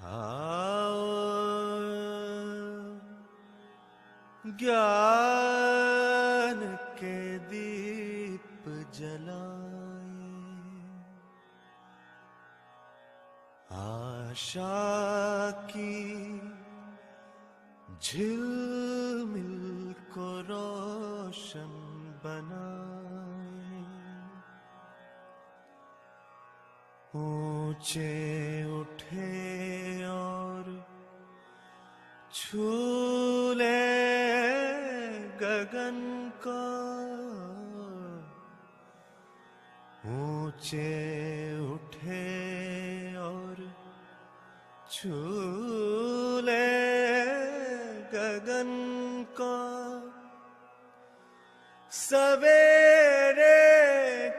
आओ ज्ञान के दीप जलाए, आशा की झिलमिल को रोशन बनाए। ऊंचे उठे और छू ले गगन को, ऊंचे उठे और छू ले गगन को, सवेरे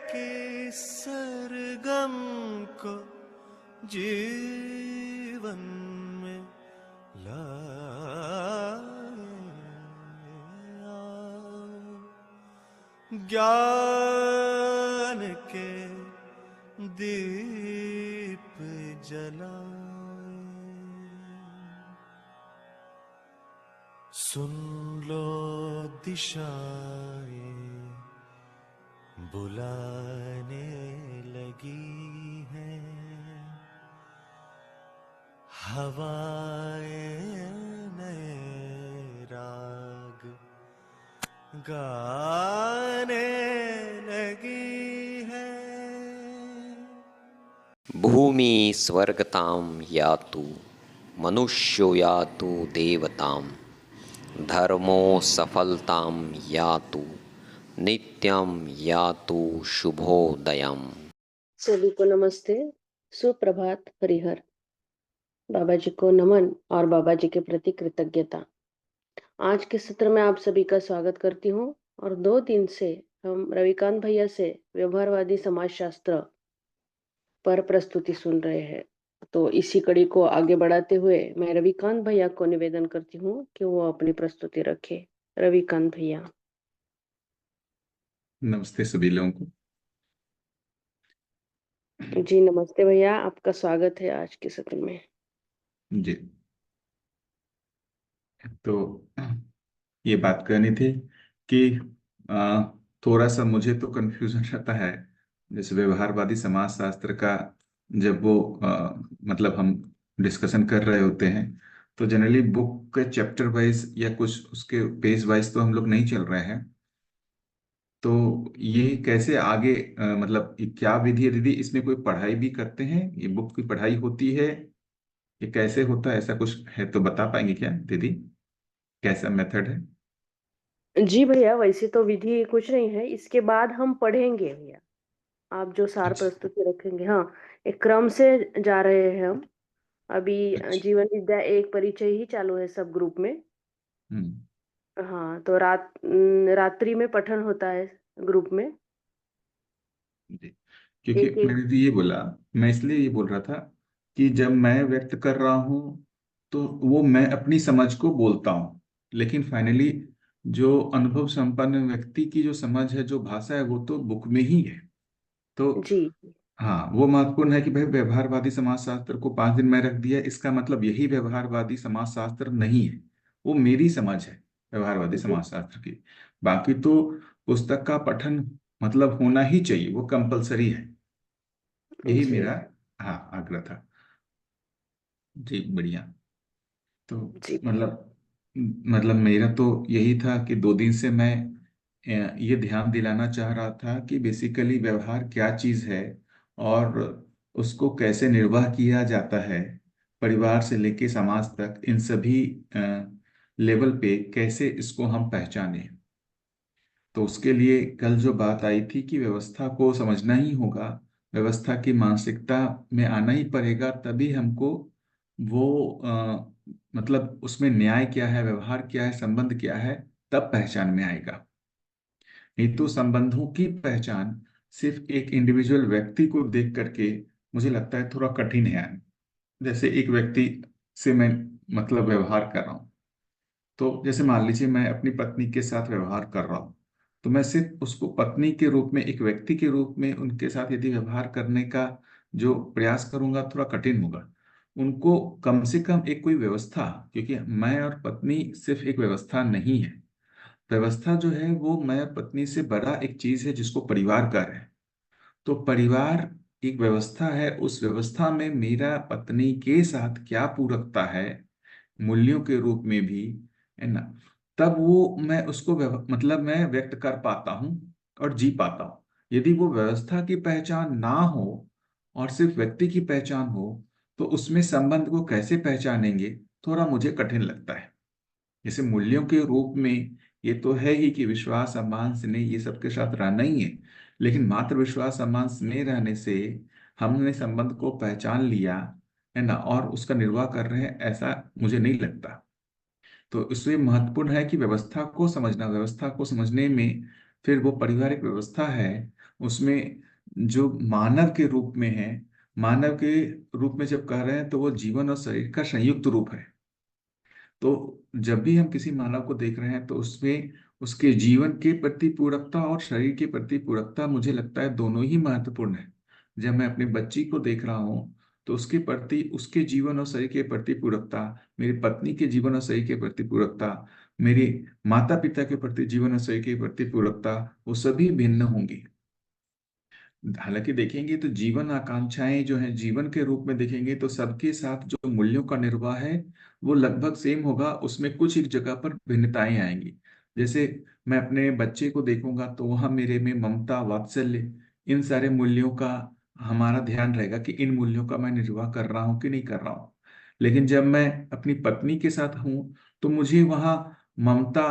की सरगम को जीवन में ज्ञान के दीप जलाए। सुन लो दिशाएं बुलाने लगी हैं, हवाएं नए राग गाने लगी है। भूमि स्वर्गतां यातु मनुष्यो यातु देवतां, धर्मो सफलतां यातु नित्यं यातु शुभोदयम्। सभी को नमस्ते, सुप्रभात, हरिहर। बाबा जी को नमन और बाबा जी के प्रति कृतज्ञता। आज के सत्र में आप सभी का स्वागत करती हूँ और 2 दिन से हम रविकांत भैया से व्यवहारवादी समाजशास्त्र पर प्रस्तुति सुन रहे हैं। तो इसी कड़ी को आगे बढ़ाते हुए मैं रविकांत भैया को निवेदन करती हूँ कि वो अपनी प्रस्तुति रखे। रविकांत भैया। नमस्ते सभी लोगों को। जी नमस्ते भैया, आपका स्वागत है आज के सत्र में। जी, तो ये बात करनी थी कि थोड़ा सा मुझे तो कंफ्यूजन रहता है, जैसे व्यवहारवादी समाजशास्त्र का जब वो मतलब हम डिस्कशन कर रहे होते हैं तो जनरली बुक के चैप्टर वाइज या कुछ उसके पेज वाइज तो हम लोग नहीं चल रहे हैं। तो ये कैसे आगे मतलब ये क्या विधि है दीदी, इसमें कोई पढ़ाई भी करते हैं, ये बुक की पढ़ाई होती है, ये कैसे होता है, ऐसा कुछ है तो बता पाएंगे क्या दीदी, कैसा मेथड है? जी भैया, वैसे तो विधि कुछ नहीं है, इसके बाद हम पढ़ेंगे भैया। आप जो सार अच्छा प्रस्तुति रखेंगे, हाँ, एक क्रम से जा रहे हैं हम। अभी अच्छा। जीवन विद्या एक परिचय ही चालू है सब ग्रुप में। हम्म। हाँ, तो रात्रि में पठन होता है ग्रुप में। जी, क्योंकि एक एक। मैंने तो ये बोला, मैं इसलिए ये बोल रहा था कि जब मैं व्यक्त कर रहा हूँ तो वो मैं अपनी समझ को बोलता हूँ, लेकिन फाइनली जो अनुभव संपन्न व्यक्ति की जो समझ है, जो भाषा है, वो तो बुक में ही है। तो जी हाँ, वो महत्वपूर्ण है कि भाई व्यवहारवादी समाजशास्त्र को 5 दिन में रख दिया, इसका मतलब यही व्यवहारवादी समाजशास्त्र नहीं है, वो मेरी समझ है व्यवहारवादी जी समाजशास्त्र की। बाकी तो पुस्तक का पठन मतलब होना ही चाहिए, वो कंपलसरी है, यही जी मेरा हाँ आग्रह था। जी बढ़िया। तो जी भैया। मतलब मेरा तो यही था कि 2 दिन से मैं ये ध्यान दिलाना चाह रहा था कि बेसिकली व्यवहार क्या चीज़ है और उसको कैसे निर्वाह किया जाता है, परिवार से लेके समाज तक, इन सभी लेवल पे कैसे इसको हम पहचाने। तो उसके लिए कल जो बात आई थी कि व्यवस्था को समझना ही होगा, व्यवस्था की मानसिकता में आना ही पड़ेगा, तभी हमको वो मतलब उसमें न्याय क्या है, व्यवहार क्या है, संबंध क्या है, तब पहचान में आएगा। नहीं तो संबंधों की पहचान सिर्फ एक इंडिविजुअल व्यक्ति को देख करके मुझे लगता है थोड़ा कठिन है। जैसे एक व्यक्ति से मैं मतलब व्यवहार कर रहा हूँ, तो जैसे मान लीजिए मैं अपनी पत्नी के साथ व्यवहार कर रहा हूँ, तो मैं सिर्फ उसको पत्नी के रूप में, एक व्यक्ति के रूप में उनके साथ यदि व्यवहार करने का जो प्रयास करूंगा थोड़ा कठिन होगा। उनको कम से कम एक कोई व्यवस्था, क्योंकि मैं और पत्नी सिर्फ एक व्यवस्था नहीं है। व्यवस्था जो है वो मैं और पत्नी से बड़ा एक चीज है जिसको परिवार कह रहे हैं। तो परिवार एक व्यवस्था है, उस व्यवस्था में मेरा पत्नी के साथ क्या पूरकता है, मूल्यों के रूप में भी, है ना, तब वो मैं उसको मतलब मैं व्यक्त कर पाता हूँ और जी पाता हूँ। यदि वो व्यवस्था की पहचान ना हो और सिर्फ व्यक्ति की पहचान हो, तो उसमें संबंध को कैसे पहचानेंगे, थोड़ा मुझे कठिन लगता है। जैसे मूल्यों के रूप में ये तो है ही कि विश्वास, सम्मान, स्नेह ये सबके साथ रहना ही है, लेकिन मात्र विश्वास, सम्मान, स्नेह रहने से हमने संबंध को पहचान लिया, है ना, और उसका निर्वाह कर रहे हैं, ऐसा मुझे नहीं लगता। तो इसलिए महत्वपूर्ण है कि व्यवस्था को समझना, व्यवस्था को समझने में फिर वो पारिवारिक व्यवस्था है, उसमें जो मानव के रूप में है, मानव के रूप में जब कह रहे हैं तो वो जीवन और शरीर का संयुक्त रूप है। तो जब भी हम किसी मानव को देख रहे हैं तो उसमें उसके जीवन के प्रति पूरकता और शरीर के प्रति पूरकता, मुझे लगता है दोनों ही महत्वपूर्ण है। जब मैं अपनी बच्ची को देख रहा हूँ तो उसके प्रति, उसके जीवन और शरीर के प्रति पूरकता, मेरी पत्नी के जीवन और शरीर के प्रति पूरकता, मेरे माता पिता के प्रति जीवन और शरीर के प्रति पूरकता, वो सभी भिन्न होंगी। हालांकि देखेंगे तो जीवन आकांक्षाएं जो हैं, जीवन के रूप में देखेंगे तो सबके साथ जो मूल्यों का निर्वाह है वो लगभग सेम होगा, उसमें कुछ एक जगह पर भिन्नताएं आएंगी। जैसे मैं अपने बच्चे को देखूंगा तो वहां मेरे में ममता, वात्सल्य, इन सारे मूल्यों का हमारा ध्यान रहेगा कि इन मूल्यों का मैं निर्वाह कर रहा हूँ कि नहीं कर रहा हूँ। लेकिन जब मैं अपनी पत्नी के साथ हूँ तो मुझे वहां ममता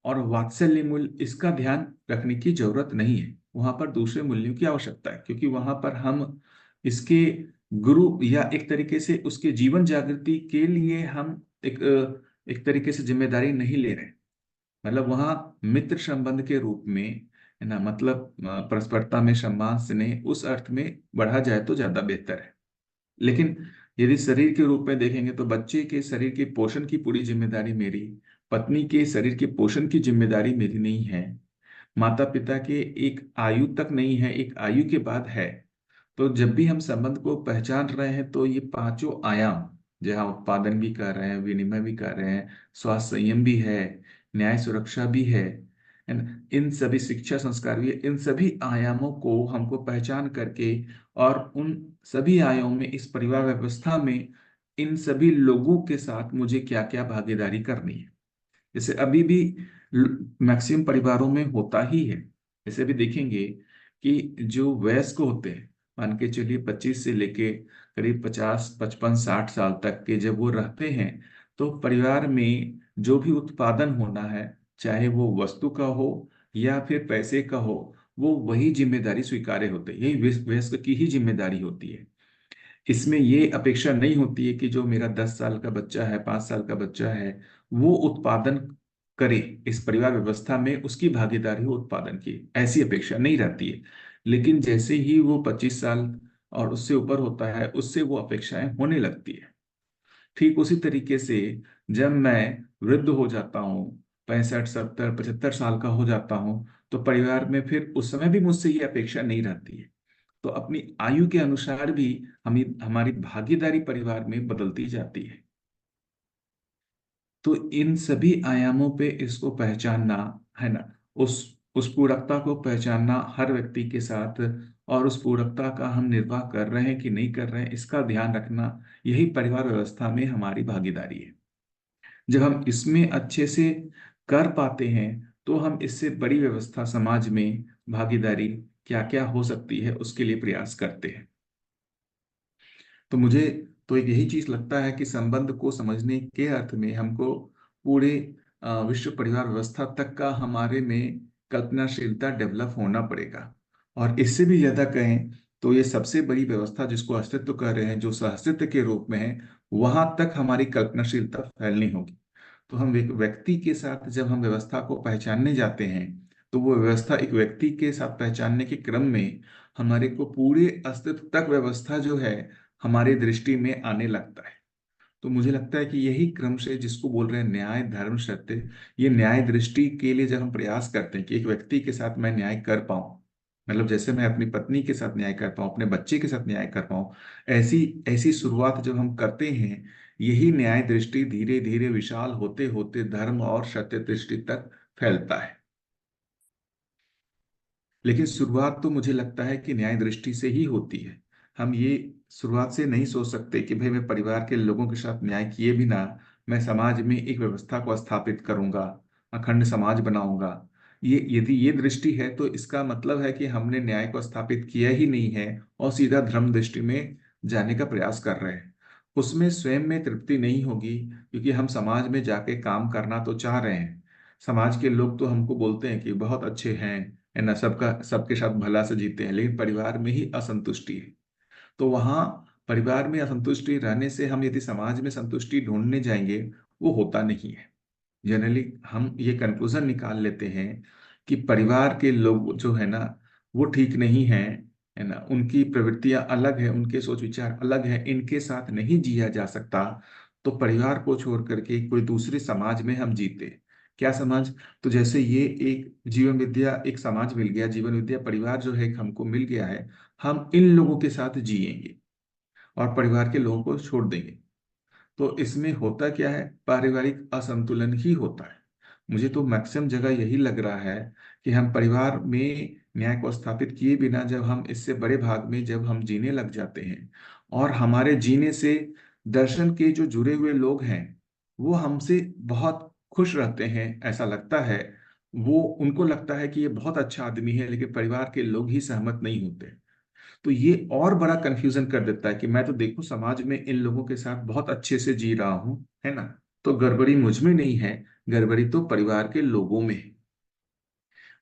और वात्सल्य मूल्य, इसका ध्यान रखने की जरूरत नहीं है। वहां पर दूसरे मूल्यों की आवश्यकता है, क्योंकि वहां पर हम इसके गुरु, या एक तरीके से उसके जीवन जागृति के लिए हम एक तरीके से जिम्मेदारी नहीं ले रहे। मतलब वहां मित्र संबंध के रूप में, है ना, मतलब परस्परता में सम्मान स्नेह उस अर्थ में बढ़ा जाए तो ज्यादा बेहतर है। लेकिन यदि शरीर के रूप में देखेंगे तो बच्चे के शरीर के पोषण की पूरी जिम्मेदारी मेरी, पत्नी के शरीर के पोषण की जिम्मेदारी मेरी नहीं है, माता पिता के एक आयु तक नहीं है, एक आयु के बाद है। तो जब भी हम संबंध को पहचान रहे हैं तो ये पांचों आयाम, जहाँ उत्पादन भी कर रहे हैं, विनिमय भी कर रहे हैं, स्वास्थ्य संयम भी है, न्याय सुरक्षा भी है, इन सभी शिक्षा संस्कार भी है, इन सभी आयामों को हमको पहचान करके और उन सभी आयामों में, इस परिवार व्यवस्था में, इन सभी लोगों के साथ मुझे क्या क्या भागीदारी करनी है। जैसे अभी भी मैक्सिमम परिवारों में होता ही है। जैसे भी देखेंगे कि जो वयस्क होते हैं, मान के चलिए 25 से लेके करीब 50, 55, 60 साल तक के, जब वो रहते हैं तो परिवार में जो भी उत्पादन होना है, चाहे वो वस्तु का हो या फिर पैसे का हो, वो वही जिम्मेदारी स्वीकार्य होते हैं, यही वयस्क की ही जिम्मेदारी होती है। इसमें ये अपेक्षा नहीं होती है कि जो मेरा 10 साल का बच्चा है, 5 साल का बच्चा है, वो उत्पादन करे, इस परिवार व्यवस्था में उसकी भागीदारी हो उत्पादन की, ऐसी अपेक्षा नहीं रहती है। लेकिन जैसे ही वो 25 साल और उससे ऊपर होता है, उससे वो अपेक्षाएं होने लगती है। ठीक उसी तरीके से जब मैं वृद्ध हो जाता हूँ, 65, 70, 75 साल का हो जाता हूँ, तो परिवार में फिर उस समय भी मुझसे ये अपेक्षा नहीं रहती है। तो अपनी आयु के अनुसार भी हमारी भागीदारी परिवार में बदलती जाती है। तो इन सभी आयामों पे इसको पहचानना, है ना, उस पूरकता को पहचानना हर व्यक्ति के साथ, और उस पूरकता का हम निर्वाह कर रहे हैं कि नहीं कर रहे हैं, इसका ध्यान रखना, यही परिवार व्यवस्था में हमारी भागीदारी है। जब हम इसमें अच्छे से कर पाते हैं तो हम इससे बड़ी व्यवस्था समाज में भागीदारी क्या क्या हो सकती है उसके लिए प्रयास करते हैं। तो मुझे तो एक यही चीज लगता है कि संबंध को समझने के अर्थ में हमको पूरे विश्व परिवार व्यवस्था तक का हमारे में कल्पनाशीलता डेवलप होना पड़ेगा। और इससे भी ज्यादा कहें तो ये सबसे बड़ी व्यवस्था जिसको अस्तित्व कह रहे हैं, जो सहअस्तित्व के रूप में है, वहां तक हमारी कल्पनाशीलता फैलनी होगी। तो हम एक व्यक्ति के साथ जब हम व्यवस्था को पहचानने जाते हैं, तो वो व्यवस्था एक व्यक्ति के साथ पहचानने के क्रम में हमारे को पूरे अस्तित्व तक व्यवस्था जो है हमारी दृष्टि में आने लगता है। तो मुझे लगता है कि यही क्रम से, जिसको बोल रहे हैं न्याय धर्म सत्य, ये न्याय दृष्टि के लिए जब हम प्रयास करते हैं कि एक व्यक्ति के साथ मैं न्याय कर पाऊं, मतलब जैसे मैं अपनी पत्नी के साथ न्याय कर पाऊँ, अपने बच्चे के साथ न्याय कर पाऊँ, ऐसी ऐसी शुरुआत जब हम करते हैं, यही न्याय दृष्टि धीरे धीरे विशाल होते होते धर्म और सत्य दृष्टि तक फैलता है। लेकिन शुरुआत तो मुझे लगता है कि न्याय दृष्टि से ही होती है। हम ये शुरुआत से नहीं सोच सकते कि भाई मैं परिवार के लोगों के साथ न्याय किए बिना मैं समाज में एक व्यवस्था को स्थापित करूंगा, अखंड समाज बनाऊंगा। ये यदि ये दृष्टि है तो इसका मतलब है कि हमने न्याय को स्थापित किया ही नहीं है और सीधा धर्म दृष्टि में जाने का प्रयास कर रहे हैं। उसमें स्वयं में तृप्ति नहीं होगी, क्योंकि हम समाज में जाके काम करना तो चाह रहे हैं। समाज के लोग तो हमको बोलते हैं कि बहुत अच्छे हैं, है ना, सबका सबके साथ भला से जीते हैं, लेकिन परिवार में ही असंतुष्टि है। तो वहां परिवार में असंतुष्टि रहने से हम यदि समाज में संतुष्टि ढूंढने जाएंगे, वो होता नहीं है। जनरली हम ये कंक्लूजन निकाल लेते हैं कि परिवार के लोग जो है ना, वो ठीक नहीं है, है ना, उनकी प्रवृत्तियां अलग है, उनके सोच विचार अलग है, इनके साथ नहीं जिया जा सकता। तो परिवार को छोड़ करके कोई दूसरे समाज में हम जीते। क्या समाज? तो जैसे ये एक जीवन विद्या एक समाज मिल गया, जीवन विद्या परिवार जो है एक हमको मिल गया है, हम इन लोगों के साथ जिएंगे और परिवार के लोगों को छोड़ देंगे। तो इसमें होता क्या है? पारिवारिक असंतुलन ही होता है। मुझे तो मैक्सिमम जगह यही लग रहा है कि हम परिवार में न्याय को स्थापित किए बिना जब हम इससे बड़े भाग में जब हम जीने लग जाते हैं, और हमारे जीने से दर्शन के जो जुड़े हुए लोग हैं वो हमसे बहुत खुश रहते हैं, ऐसा लगता है। वो उनको लगता है कि ये बहुत अच्छा आदमी है, लेकिन परिवार के लोग ही सहमत नहीं होते। तो ये और बड़ा कंफ्यूजन कर देता है कि मैं तो देखो समाज में इन लोगों के साथ बहुत अच्छे से जी रहा हूं, है ना, तो गड़बड़ी मुझ में नहीं है, गड़बड़ी तो परिवार के लोगों में है।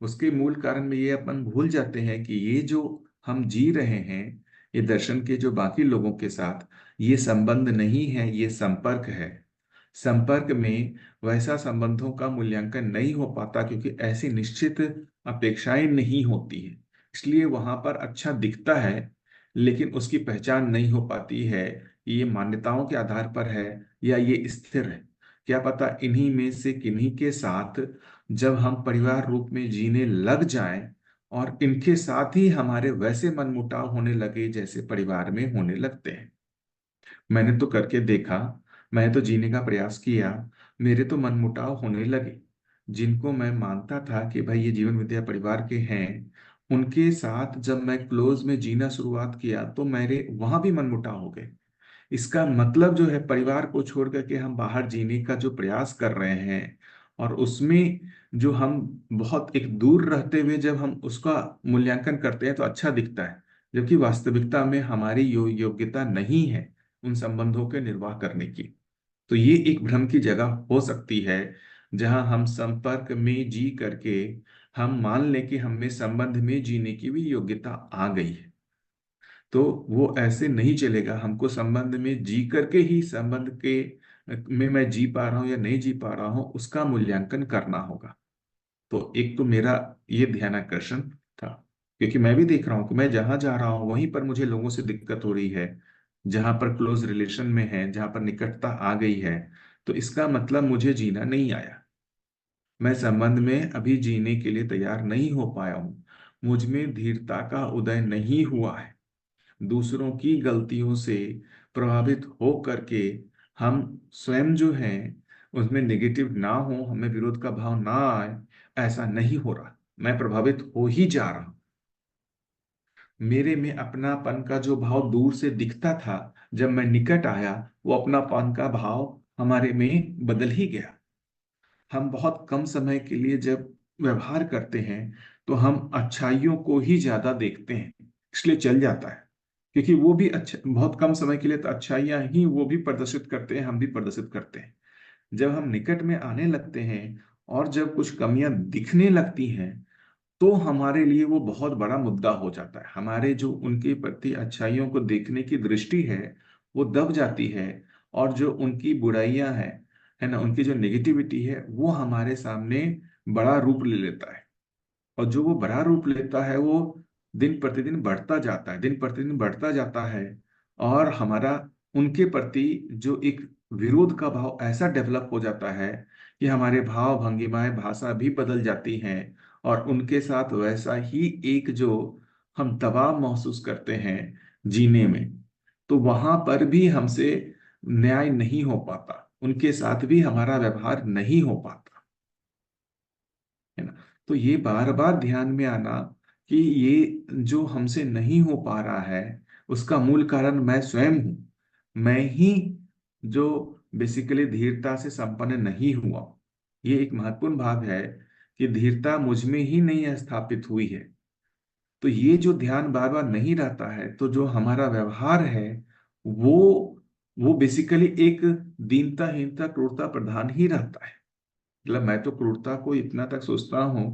उसके मूल कारण में ये अपन भूल जाते हैं कि ये जो हम जी रहे हैं, ये दर्शन के जो बाकी लोगों के साथ, ये संबंध नहीं है, ये संपर्क है। संपर्क में वैसा संबंधों का मूल्यांकन नहीं हो पाता, क्योंकि ऐसी निश्चित अपेक्षाएं नहीं होती है। इसलिए वहां पर अच्छा दिखता है, लेकिन उसकी पहचान नहीं हो पाती है कि ये मान्यताओं के आधार पर है या ये स्थिर है। क्या पता इन्हीं में से किन्हीं के साथ जब हम परिवार रूप में जीने लग जाएं और इनके साथ ही हमारे वैसे मनमुटाव होने लगे जैसे परिवार में होने लगते हैं। मैंने तो करके देखा, मैं तो जीने का प्रयास किया, मेरे तो मनमुटाव होने लगे। जिनको मैं मानता था कि भाई ये जीवन विद्या परिवार के हैं, उनके साथ जब मैं क्लोज में जीना शुरुआत किया तो मेरे वहां भी मनमुटाव हो गए। इसका मतलब जो है परिवार को छोड़ करके हम बाहर जीने का जो प्रयास कर रहे हैं, और उसमें जो हम बहुत एक दूर रहते हुए जब हम उसका मूल्यांकन करते हैं तो अच्छा दिखता है, जबकि वास्तविकता में हमारी योग्यता नहीं है उन संबंधों के निर्वाह करने की। तो ये एक भ्रम की जगह हो सकती है, जहां हम संपर्क में जी करके हम मान लें कि हमें संबंध में जीने की भी योग्यता आ गई है। तो वो ऐसे नहीं चलेगा, हमको संबंध में जी करके ही संबंध के में मैं जी पा रहा हूँ या नहीं जी पा रहा हूँ उसका मूल्यांकन करना होगा। तो एक तो मेरा ये ध्यान आकर्षण था, क्योंकि मैं भी देख रहा हूँ कि मैं जहां जा रहा हूँ वहीं पर मुझे लोगों से दिक्कत हो रही है, जहां पर क्लोज रिलेशन में है, जहां पर निकटता आ गई है। तो इसका मतलब मुझे जीना नहीं आया, मैं संबंध में अभी जीने के लिए तैयार नहीं हो पाया हूँ, मुझ में धीरता का उदय नहीं हुआ है। दूसरों की गलतियों से प्रभावित हो करके हम स्वयं जो हैं उसमें नेगेटिव ना हो, हमें विरोध का भाव ना आए, ऐसा नहीं हो रहा। मैं प्रभावित हो ही जा रहा हूं। मेरे में अपनापन का जो भाव दूर से दिखता था, जब मैं निकट आया वो अपनापन का भाव हमारे में बदल ही गया। हम बहुत कम समय के लिए जब व्यवहार करते हैं तो हम अच्छाइयों को ही ज्यादा देखते हैं, इसलिए चल जाता है। क्योंकि वो भी अच्छा, बहुत कम समय के लिए तो अच्छाइयां ही वो भी प्रदर्शित करते हैं, हम भी प्रदर्शित करते हैं। जब हम निकट में आने लगते हैं और जब कुछ कमियां दिखने लगती हैं, तो हमारे लिए वो बहुत बड़ा मुद्दा हो जाता है। हमारे जो उनके प्रति अच्छाइयों को देखने की दृष्टि है वो दब जाती है, और जो उनकी बुराइयां हैं, है ना, उनकी जो नेगेटिविटी है वो हमारे सामने बड़ा रूप ले लेता है। और जो वो बड़ा रूप लेता है वो दिन प्रतिदिन बढ़ता जाता है, दिन प्रतिदिन बढ़ता जाता है। और हमारा उनके प्रति जो एक विरोध का भाव ऐसा डेवलप हो जाता है कि हमारे भाव भंगिमाएं भाषा भी बदल जाती हैं, और उनके साथ वैसा ही एक जो हम दबाव महसूस करते हैं जीने में, तो वहां पर भी हमसे न्याय नहीं हो पाता, उनके साथ भी हमारा व्यवहार नहीं हो पाता, है ना। तो ये बार बार ध्यान में आना कि ये जो हमसे नहीं हो पा रहा है उसका मूल कारण मैं स्वयं हूं, मैं ही जो बेसिकली धीरता से संपन्न नहीं हुआ। ये एक महत्वपूर्ण भाग है कि धीरता मुझ में ही नहीं स्थापित हुई है। तो ये जो ध्यान बार बार नहीं रहता है, तो जो हमारा व्यवहार है वो वो बेसिकली एक दीनता हीनता क्रूरता प्रधान ही रहता है। मतलब मैं तो क्रूरता को इतना तक सोचता हूं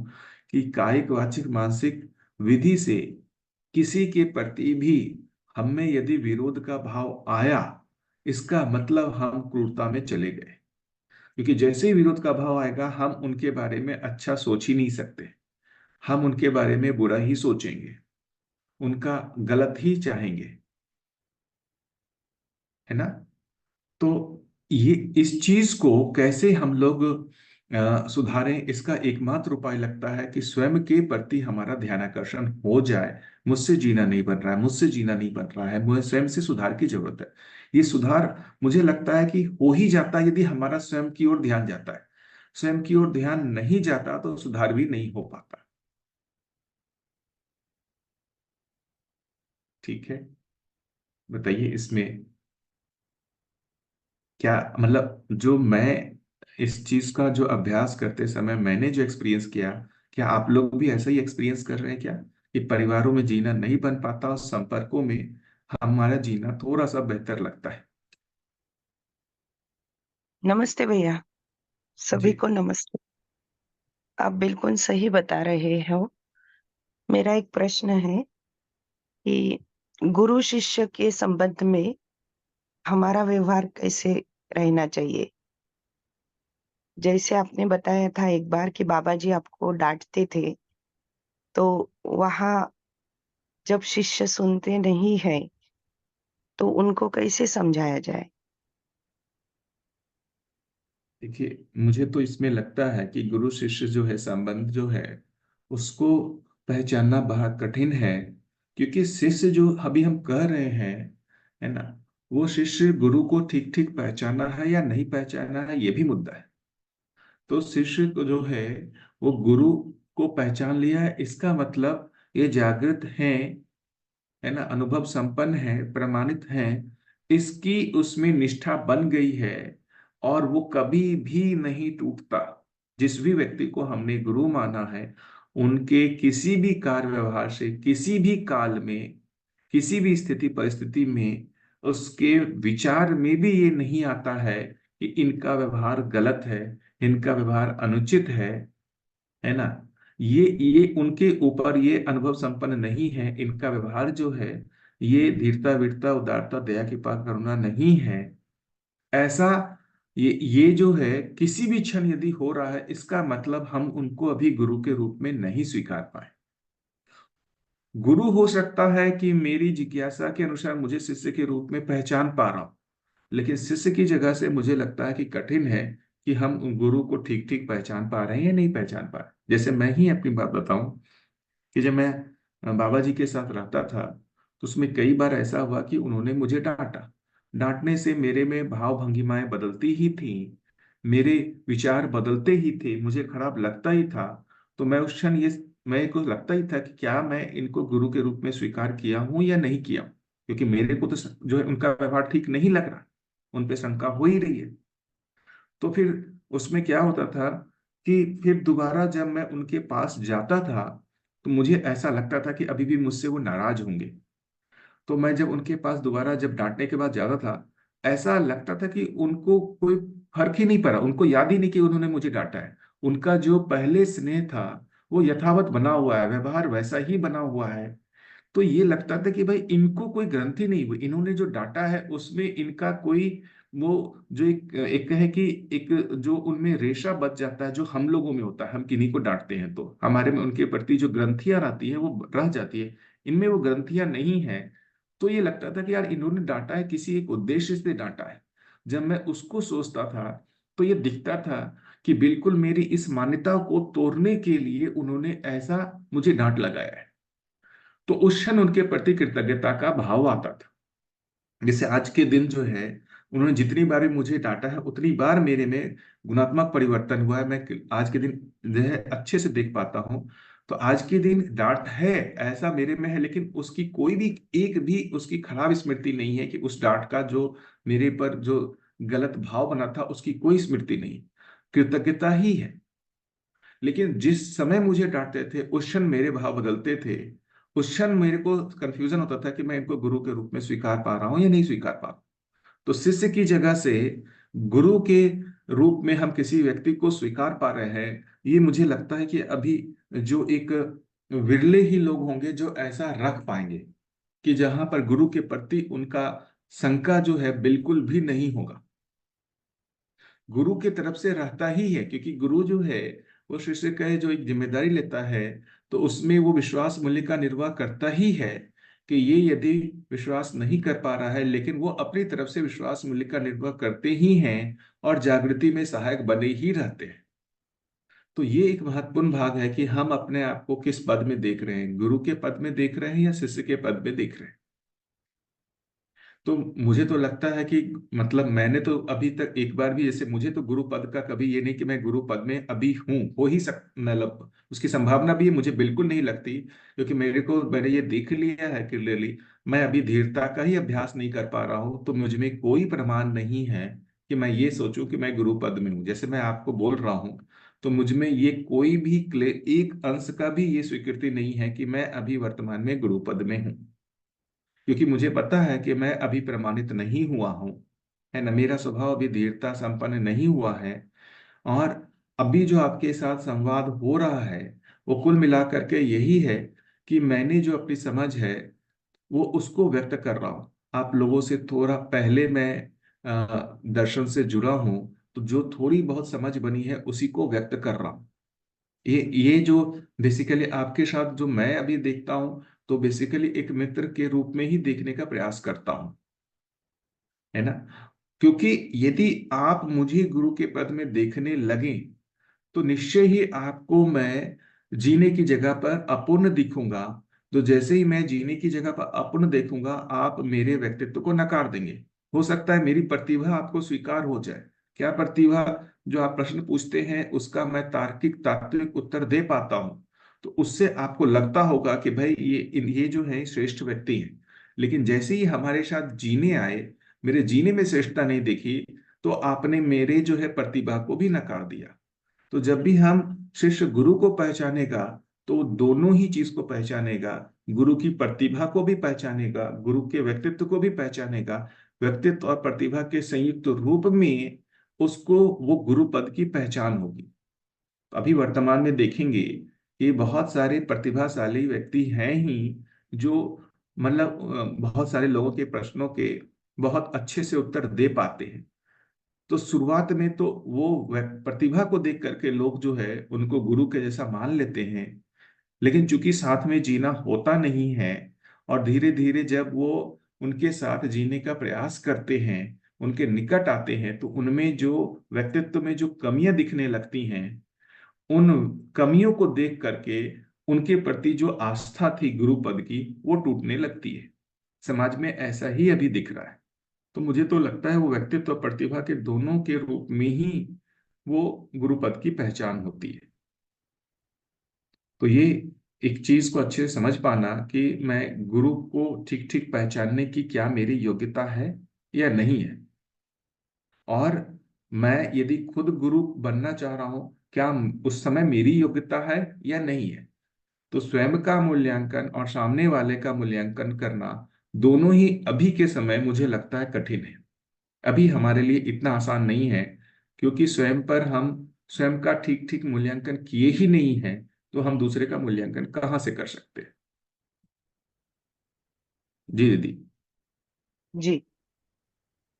कि कायिक वाचिक मानसिक विधि से किसी के प्रति भी हम में यदि विरोध का भाव आया, इसका मतलब हम क्रूरता में चले गए। क्योंकि जैसे ही विरोध का भाव आएगा हम उनके बारे में अच्छा सोच ही नहीं सकते, हम उनके बारे में बुरा ही सोचेंगे, उनका गलत ही चाहेंगे, है ना। तो ये इस चीज को कैसे हम लोग सुधारें, इसका एकमात्र उपाय लगता है कि स्वयं के प्रति हमारा ध्यान आकर्षण हो जाए। मुझसे जीना नहीं बन रहा है, मुझसे जीना नहीं बन रहा है, मुझे स्वयं से सुधार की जरूरत है। ये सुधार मुझे लगता है कि हो ही जाता है यदि हमारा स्वयं की ओर ध्यान जाता है। स्वयं की ओर ध्यान नहीं जाता तो सुधार भी नहीं हो पाता। ठीक है, बताइए इसमें क्या मतलब, जो मैं इस चीज का जो अभ्यास करते समय मैंने जो एक्सपीरियंस किया, क्या आप लोग भी ऐसा ही एक्सपीरियंस कर रहे हैं क्या, कि परिवारों में जीना नहीं बन पाता और संपर्कों में हमारा जीना थोड़ा सा बेहतर लगता है? नमस्ते भैया, जी। सभी को नमस्ते। आप बिल्कुल सही बता रहे हो। मेरा एक प्रश्न है कि गुरु शिष्य के संबंध में हमारा व्यवहार कैसे रहना चाहिए? जैसे आपने बताया था एक बार कि बाबा जी आपको डांटते थे, तो वहाँ जब शिष्य सुनते नहीं हैं, तो उनको कैसे समझाया जाए? देखिए, मुझे तो इसमें लगता है कि गुरु शिष्य जो है संबंध जो है उसको पहचानना बहुत कठिन है। क्योंकि शिष्य जो अभी हम कह रहे हैं, है ना, वो शिष्य गुरु को ठीक ठीक पहचाना है या नहीं पहचाना है, ये भी मुद्दा है। तो शिष्य को जो है वो गुरु को पहचान लिया है, इसका मतलब ये जागृत है ना, अनुभव संपन्न है, प्रमाणित है, इसकी उसमें निष्ठा बन गई है और वो कभी भी नहीं टूटता। जिस भी व्यक्ति को हमने गुरु माना है उनके किसी भी कार्य व्यवहार से किसी भी काल में किसी भी स्थिति परिस्थिति में उसके विचार में भी ये नहीं आता है कि इनका व्यवहार गलत है, इनका व्यवहार अनुचित है ना। ये उनके ऊपर ये अनुभव संपन्न नहीं है, इनका व्यवहार जो है ये धीरता वीरता उदारता दया कृपा करुणा नहीं है, ऐसा ये जो है किसी भी क्षण यदि हो रहा है, इसका मतलब हम उनको अभी गुरु के रूप में नहीं स्वीकार पाए। गुरु हो सकता है कि मेरी जिज्ञासा के अनुसार मुझे शिष्य के रूप में पहचान पा रहा हूं, लेकिन शिष्य की जगह से मुझे लगता है कि कठिन है कि हम उन गुरु को ठीक ठीक पहचान पा रहे हैं या नहीं पहचान पा रहे। जैसे मैं ही अपनी बात बताऊं कि जब मैं बाबा जी के साथ रहता था तो उसमें कई बार ऐसा हुआ कि उन्होंने मुझे डांटा। डांटने से मेरे में भाव भंगिमाएं बदलती ही थी, मेरे विचार बदलते ही थे, मुझे खराब लगता ही था। तो मैं उस क्षण ये मेरे को लगता ही था कि क्या मैं इनको गुरु के रूप में स्वीकार किया हूं या नहीं किया हूं, क्योंकि मेरे को तो जो है उनका व्यवहार ठीक नहीं लग रहा, उन पे शंका हो ही रही है। तो फिर उसमें क्या होता था कि फिर दोबारा जब मैं उनके पास जाता था तो मुझे ऐसा लगता था कि अभी भी मुझसे वो नाराज होंगे। तो मैं जब उनके पास दोबारा जब डांटने के बाद जाता था, ऐसा लगता था कि उनको कोई फर्क ही नहीं पड़ा, उनको याद ही नहीं कि उन्होंने मुझे डांटा है। उनका जो पहले स्नेह था वो यथावत बना हुआ है, व्यवहार वैसा ही बना हुआ है। तो ये लगता था कि भाई इनको कोई ग्रंथि नहीं हुई, इन्होंने जो डांटा है उसमें इनका कोई वो जो एक एक है कि एक जो उनमें रेशा बच जाता है जो हम लोगों में होता है, हम किन्हीं को डांटते हैं तो हमारे में उनके प्रति जो ग्रंथियां रहती है वो रह जाती है, इनमें वो ग्रंथियां नहीं है। तो ये लगता था कि यार इन्होंने डांटा है किसी एक उद्देश्य से डांटा है। जब मैं उसको सोचता था तो ये दिखता था कि बिल्कुल मेरी इस मान्यता को तोड़ने के लिए उन्होंने ऐसा मुझे डांट लगाया है। तो उस क्षण उनके प्रति कृतज्ञता का भाव आता था। जैसे आज के दिन जो है, उन्होंने जितनी बार भी मुझे डांटा है उतनी बार मेरे में गुणात्मक परिवर्तन हुआ है। मैं आज के दिन जो है अच्छे से देख पाता हूँ। तो आज के दिन डांट है, ऐसा मेरे में है, लेकिन उसकी कोई भी एक भी उसकी खराब स्मृति नहीं है कि उस डांट का जो मेरे पर जो गलत भाव बना था उसकी कोई स्मृति नहीं, कृतज्ञता ही है। लेकिन जिस समय मुझे डांटते थे उस क्षण मेरे भाव बदलते थे। उस क्षण मेरे को कंफ्यूजन होता था कि मैं इनको गुरु के रूप में स्वीकार पा रहा हूं या नहीं स्वीकार पा रहा हूं। तो शिष्य की जगह से गुरु के रूप में हम किसी व्यक्ति को स्वीकार पा रहे हैं, ये मुझे लगता है कि अभी जो एक विरले ही लोग होंगे जो ऐसा रख पाएंगे कि जहां पर गुरु के प्रति उनका शंका जो है बिल्कुल भी नहीं होगा। गुरु के तरफ से रहता ही है, क्योंकि गुरु जो है वो शिष्य का जो एक जिम्मेदारी लेता है, तो उसमें वो विश्वास मूल्य का निर्वाह करता ही है कि ये यदि विश्वास नहीं कर पा रहा है, लेकिन वो अपनी तरफ से विश्वास मूल्य का निर्वाह करते ही हैं और जागृति में सहायक बने ही रहते हैं। तो ये एक महत्वपूर्ण भाग है कि हम अपने आप को किस पद में देख रहे हैं, गुरु के पद में देख रहे हैं या शिष्य के पद में देख रहे हैं। तो मुझे तो लगता है कि मतलब मैंने तो अभी तक एक बार भी, जैसे मुझे तो गुरु पद का कभी ये नहीं कि मैं गुरु पद में अभी हूँ, हो ही सक मतलब उसकी संभावना भी मुझे बिल्कुल नहीं लगती, क्योंकि मैंने ये देख लिया है क्लियरली मैं अभी धीरता का ही अभ्यास नहीं कर पा रहा हूँ। तो मुझ में कोई प्रमाण नहीं है कि मैं ये सोचूं कि मैं गुरु पद में हूँ। जैसे मैं आपको बोल रहा हूँ, तो मुझ में ये कोई भी एक अंश का भी ये स्वीकृति नहीं है कि मैं अभी वर्तमान में गुरु पद में हूँ, क्योंकि मुझे पता है कि मैं अभी प्रमाणित नहीं हुआ हूं, है ना। मेरा स्वभाव अभी धीरता संपन्न नहीं हुआ है। और अभी जो आपके साथ संवाद हो रहा है वो कुल मिलाकर के यही है कि मैंने जो अपनी समझ है वो उसको व्यक्त कर रहा हूँ। आप लोगों से थोड़ा पहले मैं दर्शन से जुड़ा हूँ, तो जो थोड़ी बहुत समझ बनी है उसी को व्यक्त कर रहा हूँ। ये जो बेसिकली आपके साथ जो मैं अभी देखता हूं, तो बेसिकली एक मित्र के रूप में ही देखने का प्रयास करता हूं, है ना। क्योंकि यदि आप मुझे गुरु के पद में देखने लगे तो निश्चय ही आपको मैं जीने की जगह पर अपूर्ण दिखूंगा। तो जैसे ही मैं जीने की जगह पर अपूर्ण देखूंगा, आप मेरे व्यक्तित्व को नकार देंगे। हो सकता है मेरी प्रतिभा आपको स्वीकार हो जाए। क्या प्रतिभा? जो आप प्रश्न पूछते हैं उसका मैं तार्किक तात्विक उत्तर दे पाता हूं, तो उससे आपको लगता होगा कि भाई ये जो है श्रेष्ठ व्यक्ति है। लेकिन जैसे ही हमारे साथ जीने आए, मेरे जीने में श्रेष्ठता नहीं देखी, तो आपने मेरे जो है प्रतिभा को भी नकार दिया। तो जब भी हम शिष्य गुरु को पहचानेगा, तो दोनों ही चीज को पहचानेगा। गुरु की प्रतिभा को भी पहचानेगा, गुरु के व्यक्तित्व को भी पहचानेगा। व्यक्तित्व और प्रतिभा के संयुक्त रूप में उसको वो गुरु पद की पहचान होगी। अभी वर्तमान में देखेंगे कि बहुत सारे प्रतिभाशाली व्यक्ति हैं ही जो मतलब बहुत सारे लोगों के प्रश्नों के बहुत अच्छे से उत्तर दे पाते हैं। तो शुरुआत में तो वो प्रतिभा को देख करके लोग जो है उनको गुरु के जैसा मान लेते हैं। लेकिन चूंकि साथ में जीना होता नहीं है, और धीरे धीरे जब वो उनके साथ जीने का प्रयास करते हैं, उनके निकट आते हैं, तो उनमें जो व्यक्तित्व में जो कमियां दिखने लगती हैं, उन कमियों को देख करके उनके प्रति जो आस्था थी गुरु पद की वो टूटने लगती है। समाज में ऐसा ही अभी दिख रहा है। तो मुझे तो लगता है वो व्यक्तित्व और प्रतिभा के दोनों के रूप में ही वो गुरु पद की पहचान होती है। तो ये एक चीज को अच्छे से समझ पाना कि मैं गुरु को ठीक ठीक पहचानने की क्या मेरी योग्यता है या नहीं है, और मैं यदि खुद गुरु बनना चाह रहा हूं, क्या उस समय मेरी योग्यता है या नहीं है। तो स्वयं का मूल्यांकन और सामने वाले का मूल्यांकन करना दोनों ही अभी के समय मुझे लगता है कठिन है। अभी हमारे लिए इतना आसान नहीं है, क्योंकि स्वयं पर हम स्वयं का ठीक ठीक मूल्यांकन किए ही नहीं है, तो हम दूसरे का मूल्यांकन कहाँ से कर सकते हैं। जी दीदी। जी,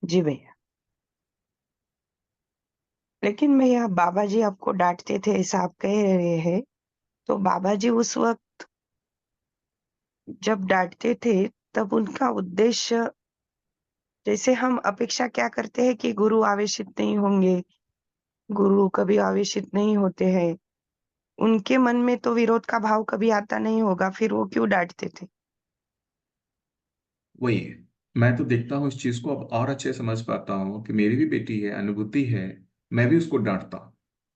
जी भैया। लेकिन भैया बाबा जी आपको डांटते थे ऐसा आप कह रहे हैं, तो बाबा जी उस वक्त जब डांटते थे तब उनका उद्देश्य, जैसे हम अपेक्षा क्या करते हैं कि गुरु आवेशित नहीं होंगे, गुरु कभी आवेशित नहीं होते हैं, उनके मन में तो विरोध का भाव कभी आता नहीं होगा, फिर वो क्यों डांटते थे? वही है। मैं तो देखता हूँ इस चीज को, अब और अच्छे से समझ पाता हूँ कि मेरी भी बेटी है, अनुभूति है। मैं भी उसको डांटता हूँ।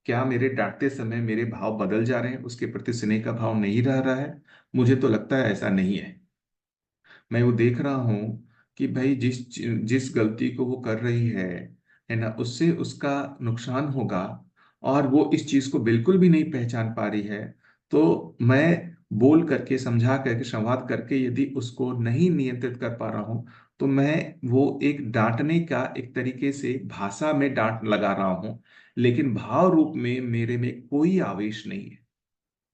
क्या मेरे डांटते समय मेरे भाव बदल जा रहे हैं, उसके प्रति स्नेह का भाव नहीं रह रहा है? मुझे तो लगता है ऐसा नहीं है। मैं वो देख रहा हूँ कि भाई जिस जिस गलती को वो कर रही है ना, उससे उसका नुकसान होगा, और वो इस चीज को बिल्कुल भी नहीं पहचान पा रही है। तो मैं बोल करके, समझा करके, संवाद करके यदि उसको नहीं नियंत्रित कर पा रहा हूँ, तो मैं वो एक डांटने का एक तरीके से भाषा में डांट लगा रहा हूँ, लेकिन भाव रूप में मेरे में कोई आवेश नहीं है।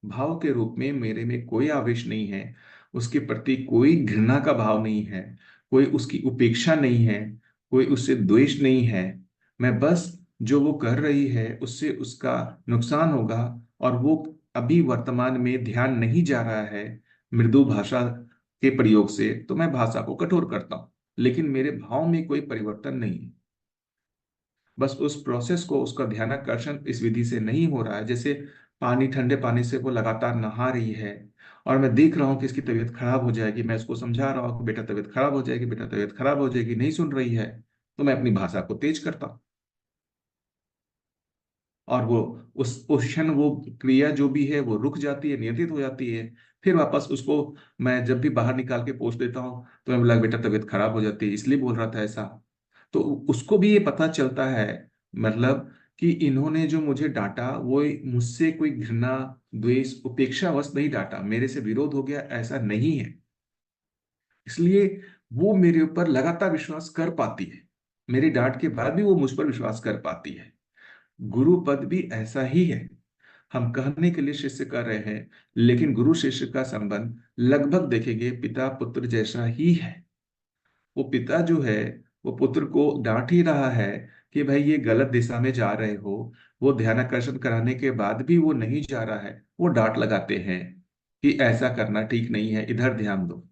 भाव के रूप में मेरे में कोई आवेश नहीं है। उसके प्रति कोई घृणा का भाव नहीं है। कोई उसकी उपेक्षा नहीं है। कोई उससे द्वेष नहीं है। मैं बस, जो वो कर रही है उससे उसका नुकसान होगा, और वो अभी वर्तमान में ध्यान नहीं जा रहा है मृदु भाषा के प्रयोग से, तो मैं भाषा को कठोर करता हूँ, लेकिन मेरे भाव में कोई परिवर्तन नहीं है। बस उस प्रोसेस को, उसका ध्यानाकर्षण इस विधि से नहीं हो रहा है। जैसे पानी, ठंडे पानी से वो लगातार नहा रही है, और मैं देख रहा हूँ कि इसकी तबीयत खराब हो जाएगी। मैं उसको समझा रहा हूँ कि बेटा तबीयत खराब हो जाएगी, बेटा तबीयत खराब हो जाएगी, नहीं सुन रही है। तो मैं अपनी भाषा को तेज करता हूँ, और वो उस क्षण वो क्रिया जो भी है वो रुक जाती है, नियंत्रित हो जाती है। फिर वापस उसको मैं जब भी बाहर निकाल के पोंछ देता हूँ, तो मैं बोला, बेटा तबीयत खराब हो जाती है, इसलिए बोल रहा था ऐसा। तो उसको भी ये पता चलता है, मतलब कि इन्होंने जो मुझे डांटा वो मुझसे कोई घृणा, द्वेष, उपेक्षावश नहीं डांटा, मेरे से विरोध हो गया, ऐसा नहीं है। इसलिए वो मेरे ऊपर लगातार विश्वास कर पाती है। मेरी डांट के बाद भी वो मुझ पर विश्वास कर पाती है। गुरु पद भी ऐसा ही है। हम कहने के लिए शिष्य कर रहे हैं, लेकिन गुरु शिष्य का संबंध लगभग देखेंगे पिता पुत्र जैसा ही है। वो पिता जो है, वो पुत्र को डांट ही रहा है कि भाई ये गलत दिशा में जा रहे हो। वो ध्यानाकर्षण कराने के बाद भी वो नहीं जा रहा है, वो डांट लगाते हैं कि ऐसा करना ठीक नहीं है, इधर ध्यान दो।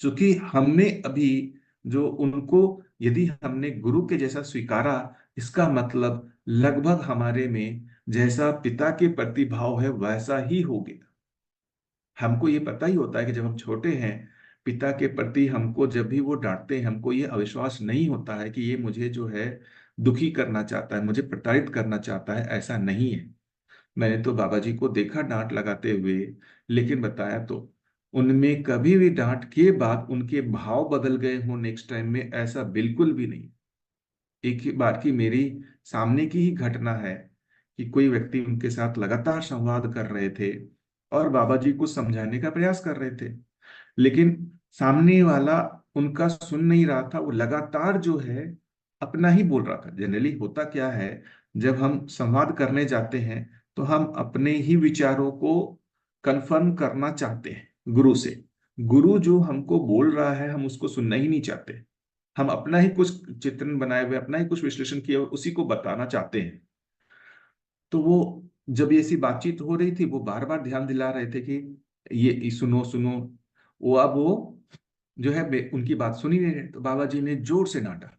क्योंकि हमने अभी जो उनको, यदि हमने गुरु के जैसा स्वीकारा, इसका मतलब लगभग हमारे में जैसा पिता के प्रति भाव है वैसा ही हो गया। हमको ये पता ही होता है कि जब हम छोटे हैं, पिता के प्रति हमको जब भी वो डांटते हैं, हमको ये अविश्वास नहीं होता है कि ये मुझे जो है दुखी करना चाहता है, मुझे प्रताड़ित करना चाहता है। ऐसा नहीं है। मैंने तो बाबा जी को देखा डांट लगाते हुए, लेकिन बताया तो उनमें कभी भी डांट के बाद उनके भाव बदल गए हों नेक्स्ट टाइम में, ऐसा बिल्कुल भी नहीं। एक ही बार की मेरी सामने की ही घटना है कि कोई व्यक्ति उनके साथ लगातार संवाद कर रहे थे, और बाबा जी को समझाने का प्रयास कर रहे थे, लेकिन सामने वाला उनका सुन नहीं रहा था। वो लगातार जो है अपना ही बोल रहा था। जनरली होता क्या है, जब हम संवाद करने जाते हैं, तो हम अपने ही विचारों को कंफर्म करना चाहते हैं गुरु से। गुरु जो हमको बोल रहा है, हम उसको सुनना ही नहीं चाहते। हम अपना ही कुछ चित्रण बनाए हुए, अपना ही कुछ विश्लेषण किए हुए उसी को बताना चाहते हैं। तो वो, जब ये ऐसी बातचीत हो रही थी, वो बार बार ध्यान दिला रहे थे कि ये सुनो सुनो। वो जो है उनकी बात सुन ही नहीं रहे। तो बाबा जी ने जोर से डांटा,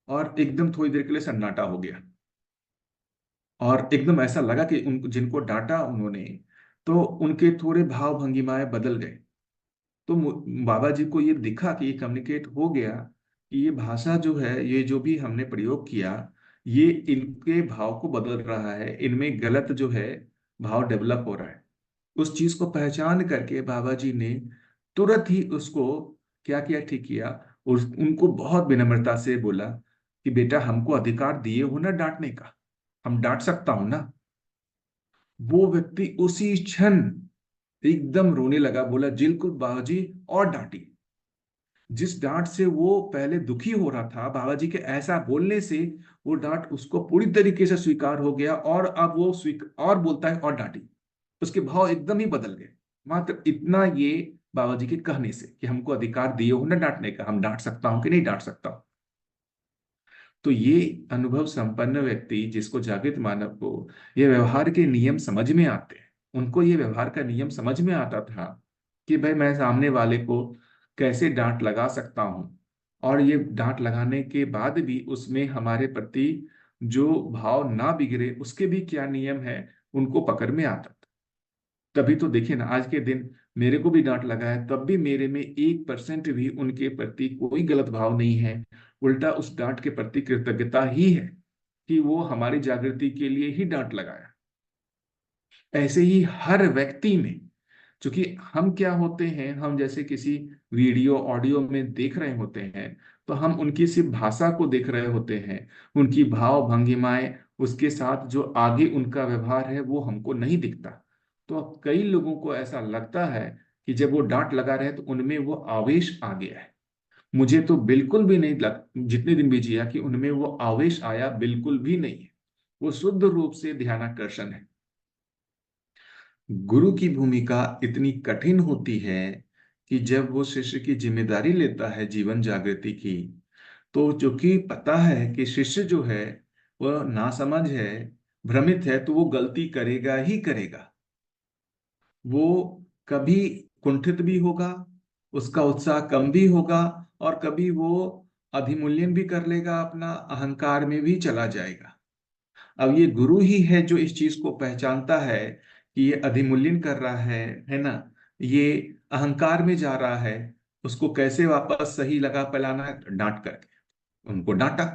और एकदम थोड़ी देर के लिए सन्नाटा हो गया, और एकदम ऐसा लगा कि उन जिनको डांटा उन्होंने, तो उनके थोड़े भाव भंगिमाएं बदल गए। तो बाबा जी को ये दिखा कि ये कम्युनिकेट हो गया, कि ये भाषा जो है, ये जो भी हमने प्रयोग किया, ये इनके भाव को बदल रहा है, इनमें गलत जो है भाव डेवलप हो रहा है। उस चीज को पहचान करके बाबा जी ने तुरंत ही उसको क्या किया, ठीक किया। और उनको बहुत विनम्रता से बोला कि बेटा, हमको अधिकार दिए हो ना डांटने का, हम डांट सकता हूं ना। वो व्यक्ति उसी क्षण एकदम रोने लगा, बोला बिल्कुल बाबाजी, और डांटी। जिस डांट से वो पहले दुखी हो रहा था, बाबा जी के ऐसा बोलने से वो डांट उसको पूरी तरीके से स्वीकार हो गया, और अब वो और बोलता है और डांटी। उसके भाव एकदम ही बदल गए, मात्र इतना ये बाबा जी के कहने से कि हमको अधिकार दिए हो ना डांटने का, हम डांट सकता हूं कि नहीं डांट सकता हूं। तो ये अनुभव संपन्न व्यक्ति, जिसको जागृत मानव को ये व्यवहार के नियम समझ में आते हैं, उनको ये व्यवहार का नियम समझ में आता था कि भाई मैं सामने वाले को कैसे डांट लगा सकता हूं, और ये डांट लगाने के बाद भी उसमें हमारे प्रति जो भाव ना बिगड़े उसके भी क्या नियम है, उनको पकड़ में आता था। तभी तो देखिए ना, आज के दिन मेरे को भी डांट लगा है, तब भी मेरे में 1% भी उनके प्रति कोई गलत भाव नहीं है। उल्टा उस डांट के प्रति कृतज्ञता ही है कि वो हमारी जागृति के लिए ही डांट लगाया। ऐसे ही हर व्यक्ति में, क्योंकि हम क्या होते हैं, हम जैसे किसी वीडियो ऑडियो में देख रहे होते हैं, तो हम उनकी सिर्फ भाषा को देख रहे होते हैं, उनकी भाव भंगिमाएं, उसके साथ जो आगे उनका व्यवहार है वो हमको नहीं दिखता। तो अब कई लोगों को ऐसा लगता है कि जब वो डांट लगा रहे हैं तो उनमें वो आवेश आ गया है। मुझे तो बिल्कुल भी नहीं लग, जितने दिन भी जिया, कि उनमें वो आवेश आया, बिल्कुल भी नहीं है। वो शुद्ध रूप से ध्यानाकर्षण है। गुरु की भूमिका इतनी कठिन होती है कि जब वो शिष्य की जिम्मेदारी लेता है जीवन जागृति की, तो जो कि पता है कि शिष्य जो है वह नासमझ है, भ्रमित है, तो वो गलती करेगा ही करेगा। वो कभी कुंठित भी होगा, उसका उत्साह कम भी होगा, और कभी वो अधिमूल्यन भी कर लेगा, अपना अहंकार में भी चला जाएगा। अब ये गुरु ही है जो इस चीज को पहचानता है कि ये अधिमूल्यन कर रहा है ना, ये अहंकार में जा रहा है। उसको कैसे वापस सही लगा पलाना है, डांट करके उनको डांटा,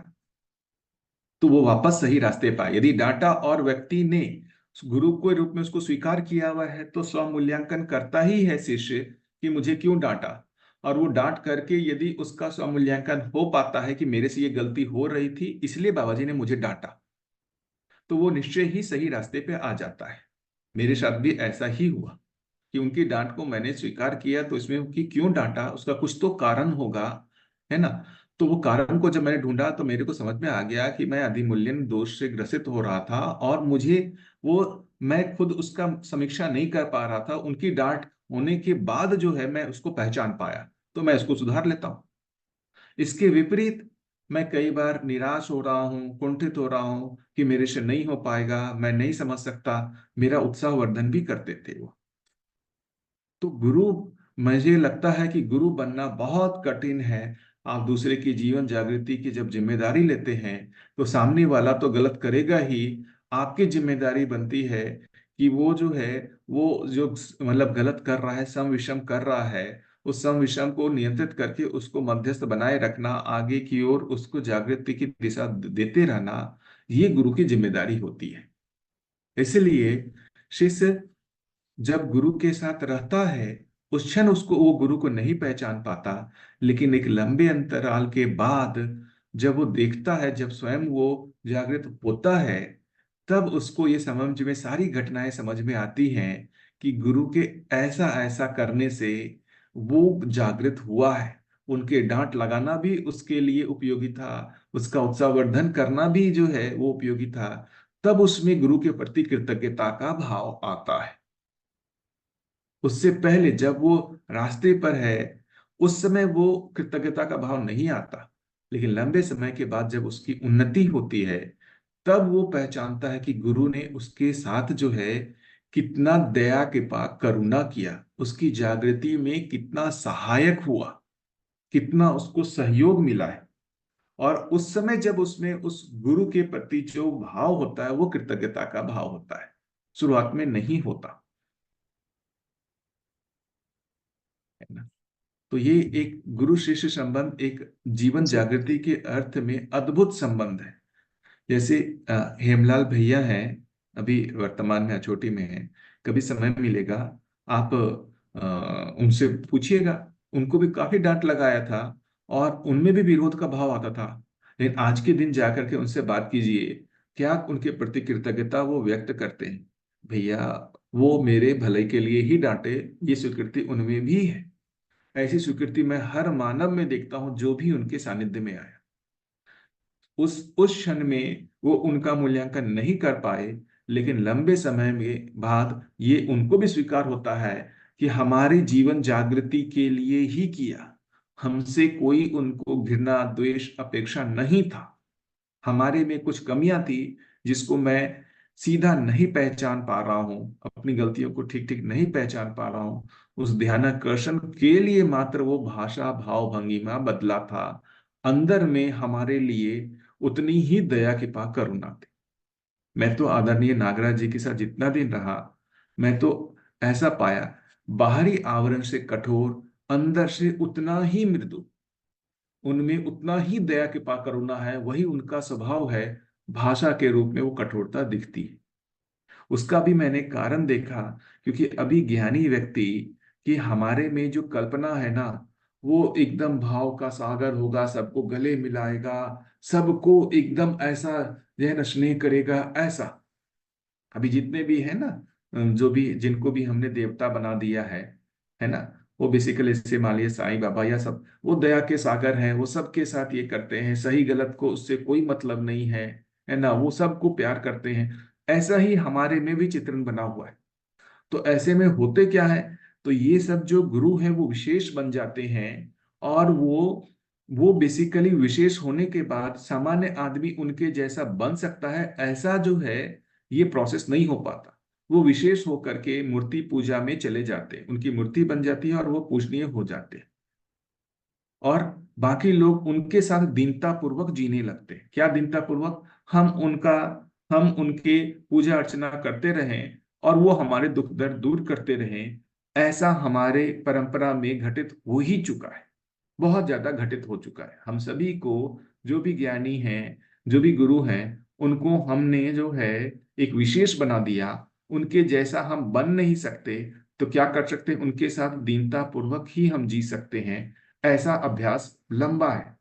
तो वो वापस सही रास्ते पाए। यदि डांटा और व्यक्ति ने गुरु के रूप में उसको स्वीकार किया हुआ है, तो स्व मूल्यांकन करता ही है शिष्य कि मुझे क्यों डांटा। और वो डांट करके यदि उसका स्व मूल्यांकन हो पाता है कि मेरे से ये गलती हो रही थी, इसलिए बाबा जी ने मुझे डांटा, तो वो निश्चय ही सही रास्ते पे आ जाता है। मेरे साथ भी ऐसा ही हुआ कि उनकी डांट को मैंने स्वीकार किया, तो इसमें कि क्यों डांटा, उसका कुछ तो कारण होगा, है ना। तो वो कारण को जब मैंने ढूंढा तो मेरे को समझ में आ गया कि मैं अधिमूल्यन दोष से ग्रसित हो रहा था, और मुझे वो, मैं खुद उसका समीक्षा नहीं कर पा रहा था। उनकी डांट होने के बाद जो है मैं उसको पहचान पाया, तो मैं उसको सुधार लेता हूँ। इसके विपरीत मैं कई बार निराश हो रहा हूँ, कुंठित हो रहा हूँ कि मेरे से नहीं हो पाएगा, मैं नहीं समझ सकता, मेरा उत्साहवर्धन भी करते थे वो। तो गुरु, मुझे लगता है कि गुरु बनना बहुत कठिन है। आप दूसरे की जीवन जागृति की जब जिम्मेदारी लेते हैं, तो सामने वाला तो गलत करेगा ही, आपकी जिम्मेदारी बनती है कि वो जो है, वो जो मतलब गलत कर रहा है, सम विषम कर रहा है, उस सम विषम को नियंत्रित करके उसको मध्यस्थ बनाए रखना, आगे की ओर उसको जागृति की दिशा देते रहना, ये गुरु की जिम्मेदारी होती है। इसलिए शिष्य जब गुरु के साथ रहता है, उस क्षण उसको, वो गुरु को नहीं पहचान पाता, लेकिन एक लंबे अंतराल के बाद जब वो देखता है, जब स्वयं वो जागृत होता है, तब उसको ये समझ में, सारी घटनाएं समझ में आती हैं कि गुरु के ऐसा ऐसा करने से वो जागृत हुआ है। उनके डांट लगाना भी उसके लिए उपयोगी था, उसका उत्साहवर्धन करना भी जो है वो उपयोगी था। तब उसमें गुरु के प्रति कृतज्ञता का भाव आता है। उससे पहले जब वो रास्ते पर है, उस समय वो कृतज्ञता का भाव नहीं आता। लेकिन लंबे समय के बाद जब उसकी उन्नति होती है, तब वो पहचानता है कि गुरु ने उसके साथ जो है कितना दया के पाक करुणा किया, उसकी जागृति में कितना सहायक हुआ, कितना उसको सहयोग मिला है। और उस समय जब उसमें उस गुरु के प्रति जो भाव होता है, वो कृतज्ञता का भाव होता है, शुरुआत में नहीं होता है ना। तो ये एक गुरु शिष्य संबंध एक जीवन जी। जागृति के अर्थ में अद्भुत संबंध है। जैसे हेमलाल भैया हैं, अभी वर्तमान में अछोटी में हैं, कभी समय मिलेगा आप उनसे पूछिएगा। उनको भी काफी डांट लगाया था, और उनमें भी विरोध का भाव आता था। लेकिन आज के दिन जाकर के उनसे बात कीजिए, क्या उनके प्रति कृतज्ञता वो व्यक्त करते हैं। भैया, वो मेरे भले के लिए ही डांटे, ये स्वीकृति उनमें भी है। ऐसी स्वीकृति मैं हर मानव में देखता हूं जो भी उनके सानिध्य में आया। उस क्षण में वो उनका मूल्यांकन नहीं कर पाए, लेकिन लंबे समय में बाद ये उनको भी स्वीकार होता है कि हमारी जीवन जागृति के लिए ही किया। हमसे कोई उनको घृणा द्वेष अपेक्षा नहीं था। हमारे में कुछ कमियां थी जिसको मैं सीधा नहीं पहचान पा रहा हूं, अपनी गलतियों को ठीक ठीक नहीं पहचान पा रहा हूं। उस ध्यानाकर्षण के लिए मात्र वो भाषा भाव भंगिमा बदला था। अंदर में हमारे लिए उतनी ही दया कृपा करुणा थी। मैं तो आदरणीय नागराज जी के साथ जितना दिन रहा, मैं तो ऐसा पाया, बाहरी आवरण से कठोर, अंदर से उतना ही मृदु, उनमें उतना ही दया कृपा करुणा है, वही उनका स्वभाव है। भाषा के रूप में वो कठोरता दिखती है। उसका भी मैंने कारण देखा, क्योंकि अभी ज्ञानी व्यक्ति की हमारे में जो कल्पना है ना, वो एकदम भाव का सागर होगा, सबको गले मिलाएगा, सबको एकदम ऐसा जो है ना स्नेह करेगा, ऐसा। अभी जितने भी है ना, जो भी जिनको भी हमने देवता बना दिया है ना, वो बेसिकली इससे मान लिया साईं बाबा या सब, वो दया के सागर हैं, वो सबके साथ ये करते हैं, सही गलत को उससे कोई मतलब नहीं है ना, वो सबको प्यार करते हैं। ऐसा ही हमारे में भी चित्रण बना हुआ है। तो ऐसे में होते क्या है, तो ये सब जो गुरु हैं वो विशेष बन जाते हैं, और वो बेसिकली विशेष होने के बाद सामान्य आदमी उनके जैसा बन सकता है, ऐसा जो है ये प्रोसेस नहीं हो पाता। वो विशेष होकर के मूर्ति पूजा में चले जाते हैं, उनकी मूर्ति बन जाती है और वो पूजनीय हो जाते हैं, और बाकी लोग उनके साथ दीनता पूर्वक जीने लगते हैं। क्या दीनता पूर्वक? हम उनके पूजा अर्चना करते रहें और वो हमारे दुख दर्द दूर करते रहें, ऐसा हमारे परंपरा में घटित हो ही चुका है, बहुत ज्यादा घटित हो चुका है। हम सभी को, जो भी ज्ञानी हैं, जो भी गुरु हैं, उनको हमने जो है एक विशेष बना दिया। उनके जैसा हम बन नहीं सकते, तो क्या कर सकते हैं? उनके साथ दीनता पूर्वक ही हम जी सकते हैं। ऐसा अभ्यास लंबा है।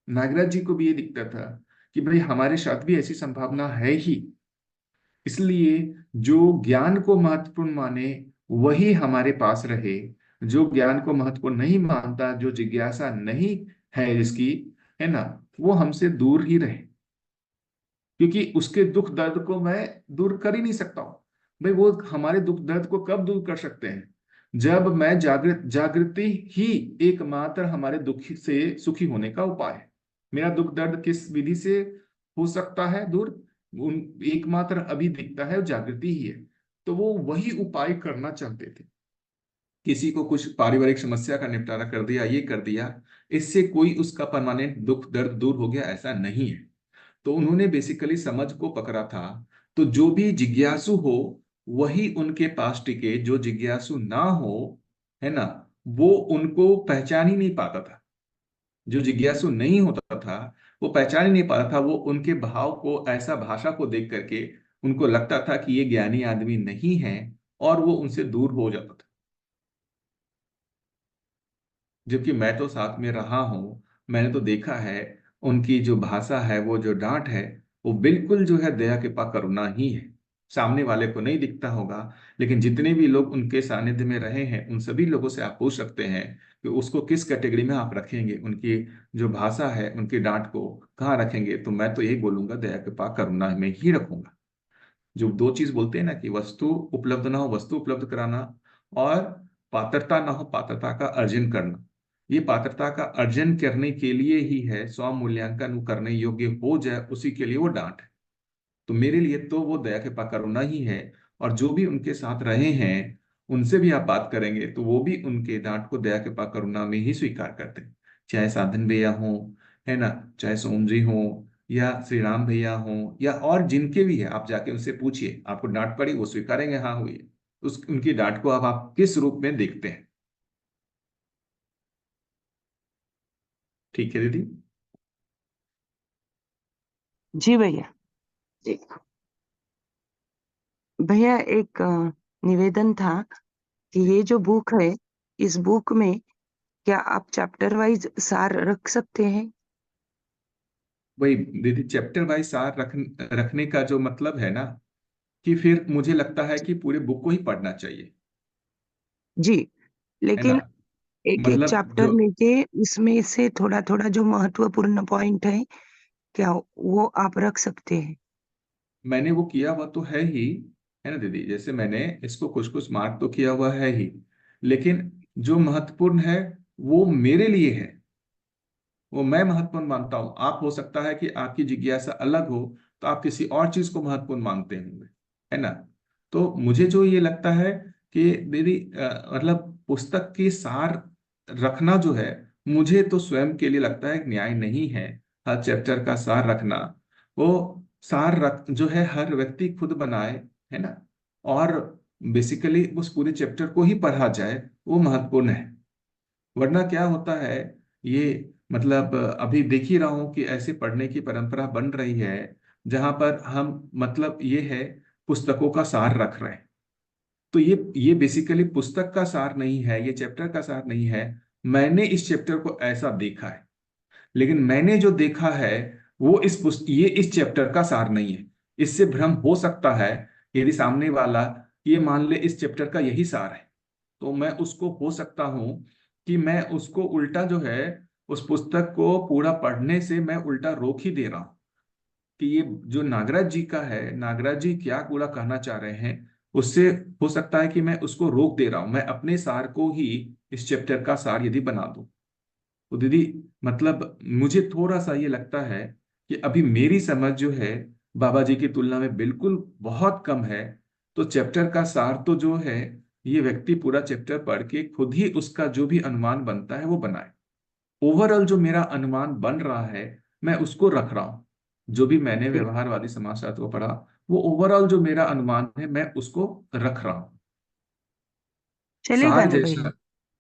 नागराज जी को भी ये दिखता था कि भाई हमारे साथ भी ऐसी संभावना है ही, इसलिए जो ज्ञान को महत्वपूर्ण माने वही हमारे पास रहे, जो ज्ञान को महत्वपूर्ण नहीं मानता, जो जिज्ञासा नहीं है जिसकी, है ना, वो हमसे दूर ही रहे, क्योंकि उसके दुख दर्द को मैं दूर कर ही नहीं सकता हूं। भाई वो हमारे दुख दर्द को कब दूर कर सकते हैं? जब मैं जागृति ही एकमात्र हमारे दुख से सुखी होने का उपाय है। मेरा दुख दर्द किस विधि से हो सकता है दूर? उन एकमात्र अभी दिखता है, जागृति ही है। तो वो वही उपाय करना चाहते थे। किसी को कुछ पारिवारिक समस्या का निपटारा कर दिया, ये कर दिया, इससे कोई उसका परमानेंट दुख दर्द दूर हो गया, ऐसा नहीं है। तो उन्होंने बेसिकली समझ को पकड़ा था। तो जो भी जिज्ञासु हो वही उनके पास टिके, जो जिज्ञासु ना हो, है ना, वो उनको पहचान ही नहीं पाता था। जो जिज्ञासु नहीं होता था वो पहचान ही नहीं पाता था, वो उनके भाव को, ऐसा भाषा को देख करके उनको लगता था कि ये ज्ञानी आदमी नहीं है, और वो उनसे दूर हो जाता था। जबकि मैं तो साथ में रहा हूं, मैंने तो देखा है, उनकी जो भाषा है, वो जो डांट है, वो बिल्कुल जो है दया कृपा करुणा ही है। सामने वाले को नहीं दिखता होगा, लेकिन जितने भी लोग उनके सानिध्य में रहे हैं, उन सभी लोगों से आप पूछ सकते हैं कि उसको किस कैटेगरी में आप रखेंगे, उनकी जो भाषा है, उनकी डांट को कहाँ रखेंगे। तो मैं तो यही बोलूंगा, दया कृपा करुणा में ही रखूंगा। जो दो चीज बोलते हैं ना, कि वस्तु उपलब्ध ना हो वस्तु उपलब्ध कराना, और पात्रता ना हो पात्रता का अर्जन करना। ये पात्रता का अर्जन करने के लिए ही है, स्व मूल्यांकन करने योग्य हो जाए, उसी के लिए वो डांट है। तो मेरे लिए तो वो दया कृपा करुणा ही है। और जो भी उनके साथ रहे हैं, उनसे भी आप बात करेंगे तो वो भी उनके डांट को दया कृपा करुणा में ही स्वीकार करते हैं। चाहे साधन भैया हो, है ना, चाहे सोम जी हो, या श्री राम भैया हो, या और जिनके भी है, आप जाके उनसे पूछिए, आपको डांट पड़ी, वो स्वीकारेंगे, हाँ हुई है। उस उनकी डांट को आप किस रूप में देखते हैं? ठीक है दीदी। जी भैया। जी भैया, एक निवेदन था कि ये जो बुक है, इस बुक में क्या आप चैप्टर वाइज सार रख सकते हैं? वही दीदी, चैप्टर वाइज सार रखने का जो मतलब है ना, कि फिर मुझे लगता है कि पूरे बुक को ही पढ़ना चाहिए, जी, है ना। लेकिन एक एक मतलब चैप्टर जो लेके उसमें से थोड़ा थोड़ा जो महत्वपूर्ण पॉइंट है, क्या वो आप रख सकते हैं? मैंने वो किया हुआ तो है ही, है ना दीदी। जैसे मैंने इसको कुछ कुछ मार्क तो किया हुआ है ही, लेकिन जो महत्वपूर्ण है वो मेरे लिए है, वो मैं महत्वपूर्ण मानता हूं। आप हो सकता है कि आपकी जिज्ञासा अलग हो, तो आप किसी और चीज को महत्वपूर्ण मानते होंगे, है ना। तो मुझे जो ये लगता है कि दीदी, मतलब पुस्तक की सार रखना जो है, मुझे तो स्वयं के लिए लगता है कि न्याय नहीं है। हर चैप्टर का सार रखना, वो सार रख जो है हर व्यक्ति खुद बनाए, है ना, और बेसिकली उस पूरे चैप्टर को ही पढ़ा जाए, वो महत्वपूर्ण है। वरना क्या होता है, ये मतलब अभी देख ही रहा हूं कि ऐसे पढ़ने की परंपरा बन रही है जहां पर हम मतलब ये है पुस्तकों का सार रख रहे हैं। तो ये बेसिकली पुस्तक का सार नहीं है, ये चैप्टर का सार नहीं है। मैंने इस चैप्टर को ऐसा देखा है, लेकिन मैंने जो देखा है वो ये इस चैप्टर का सार नहीं है। इससे भ्रम हो सकता है यदि सामने वाला ये मान ले इस चैप्टर का यही सार है, तो मैं उसको हो सकता हूं कि मैं उसको उल्टा जो है उस पुस्तक को पूरा पढ़ने से मैं उल्टा रोक ही दे रहा हूं कि ये जो नागराज जी का है, नागराज जी क्या पूरा कहना चाह रहे हैं, उससे हो सकता है कि मैं उसको रोक दे रहा हूं। मैं अपने सार को ही इस चैप्टर का सार यदि बना दूं, तो दीदी मतलब मुझे थोड़ा सा ये लगता है कि अभी मेरी समझ जो है बाबा जी की तुलना में बिल्कुल बहुत कम है। तो चैप्टर का सार तो जो है ये व्यक्ति पूरा चैप्टर पढ़ के खुद ही उसका जो भी अनुमान बनता है वो बनाए। ओवरऑल जो मेरा अनुमान बन रहा है मैं उसको रख रहा हूँ। जो भी मैंने ठीक, व्यवहारवादी समाजशास्त्र को पढ़ा, वो ओवरऑल जो मेरा अनुमान है मैं उसको रख रहा हूँ चलेगा सार ना भैया? जैसा।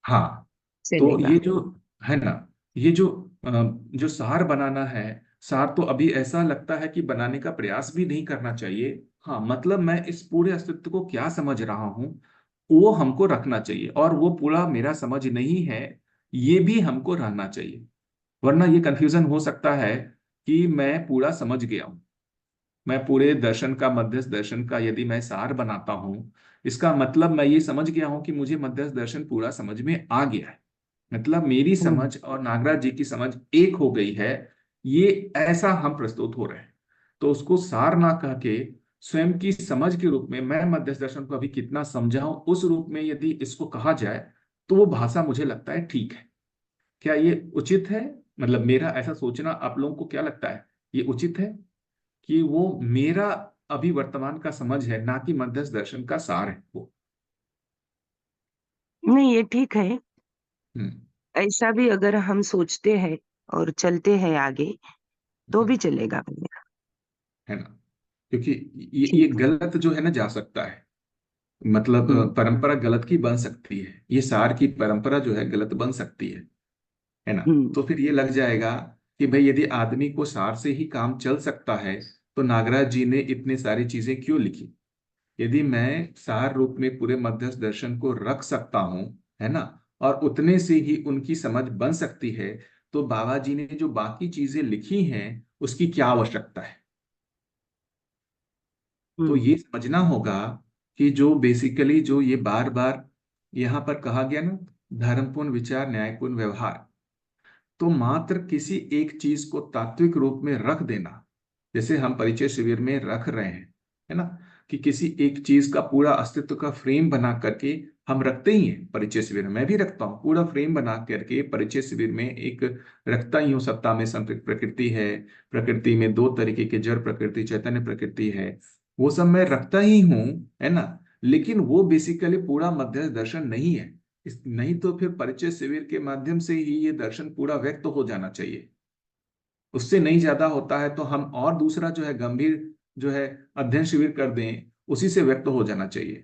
हाँ, तो चलेगा। ये जो है ना, ये जो सार बनाना है, सार तो अभी ऐसा लगता है कि बनाने का प्रयास भी नहीं करना चाहिए। हाँ, मतलब मैं इस पूरे अस्तित्व को क्या समझ रहा हूँ वो हमको रखना चाहिए, और वो पूरा मेरा समझ नहीं है ये भी हमको रहना चाहिए। वरना ये कंफ्यूजन हो सकता है कि मैं पूरा समझ गया हूँ। मैं पूरे दर्शन का, मध्यस्थ दर्शन का यदि मैं सार बनाता हूं, इसका मतलब मैं ये समझ गया हूं कि मुझे मध्यस्थ दर्शन पूरा समझ में आ गया है। मतलब मेरी हम्म। समझ और नागराज जी की समझ एक हो गई है, ये ऐसा हम प्रस्तुत हो रहे हैं। तो उसको सार ना कह के स्वयं की समझ के रूप में मैं मध्यस्थ दर्शन को अभी कितना समझा हूं उस रूप में यदि इसको कहा जाए, तो वो भाषा मुझे लगता है ठीक है। क्या ये उचित है? मतलब मेरा ऐसा सोचना आप लोगों को क्या लगता है, ये उचित है कि वो मेरा अभी वर्तमान का समझ है, ना कि मध्यस्थ दर्शन का सार है वो? नहीं, ये ठीक है। हम्म। ऐसा भी अगर हम सोचते हैं और चलते हैं आगे तो हम्म, भी चलेगा भैया। है ना, क्योंकि ये ठीक। गलत जो है ना जा सकता है। मतलब हम्म। परंपरा गलत की बन सकती है, ये सार की परंपरा जो है गलत बन सकती है ना। हम्म। तो फिर ये लग जाएगा कि भाई यदि आदमी को सार से ही काम चल सकता है तो नागराज जी ने इतनी सारी चीजें क्यों लिखी? यदि मैं सार रूप में पूरे मध्यस्थ दर्शन को रख सकता हूं, है ना, और उतने से ही उनकी समझ बन सकती है, तो बाबा जी ने जो बाकी चीजें लिखी हैं उसकी क्या आवश्यकता है? तो हम्म। ये समझना होगा कि जो बेसिकली जो ये बार बार यहाँ पर कहा गया ना, धर्मपूर्ण विचार न्यायपूर्ण व्यवहार, तो मात्र किसी एक चीज को तात्विक रूप में रख देना, जैसे हम परिचय शिविर में रख रहे हैं, है ना, कि किसी एक चीज का पूरा अस्तित्व का फ्रेम बना करके हम रखते ही हैं। परिचय शिविर में मैं भी रखता हूँ, पूरा फ्रेम बना करके परिचय शिविर में एक रखता ही हूँ। सत्ता में संतृप्त प्रकृति है, प्रकृति में दो तरीके के जड़ प्रकृति चैतन्य प्रकृति है, वो सब मैं रखता ही हूँ, है ना। लेकिन वो बेसिकली पूरा मध्यस्थ दर्शन नहीं है। नहीं तो फिर परिचय शिविर के माध्यम से ही ये दर्शन पूरा व्यक्त हो जाना चाहिए। उससे नहीं ज्यादा होता है तो हम और दूसरा जो है गंभीर जो है अध्ययन शिविर कर दें, उसी से व्यक्त हो जाना चाहिए।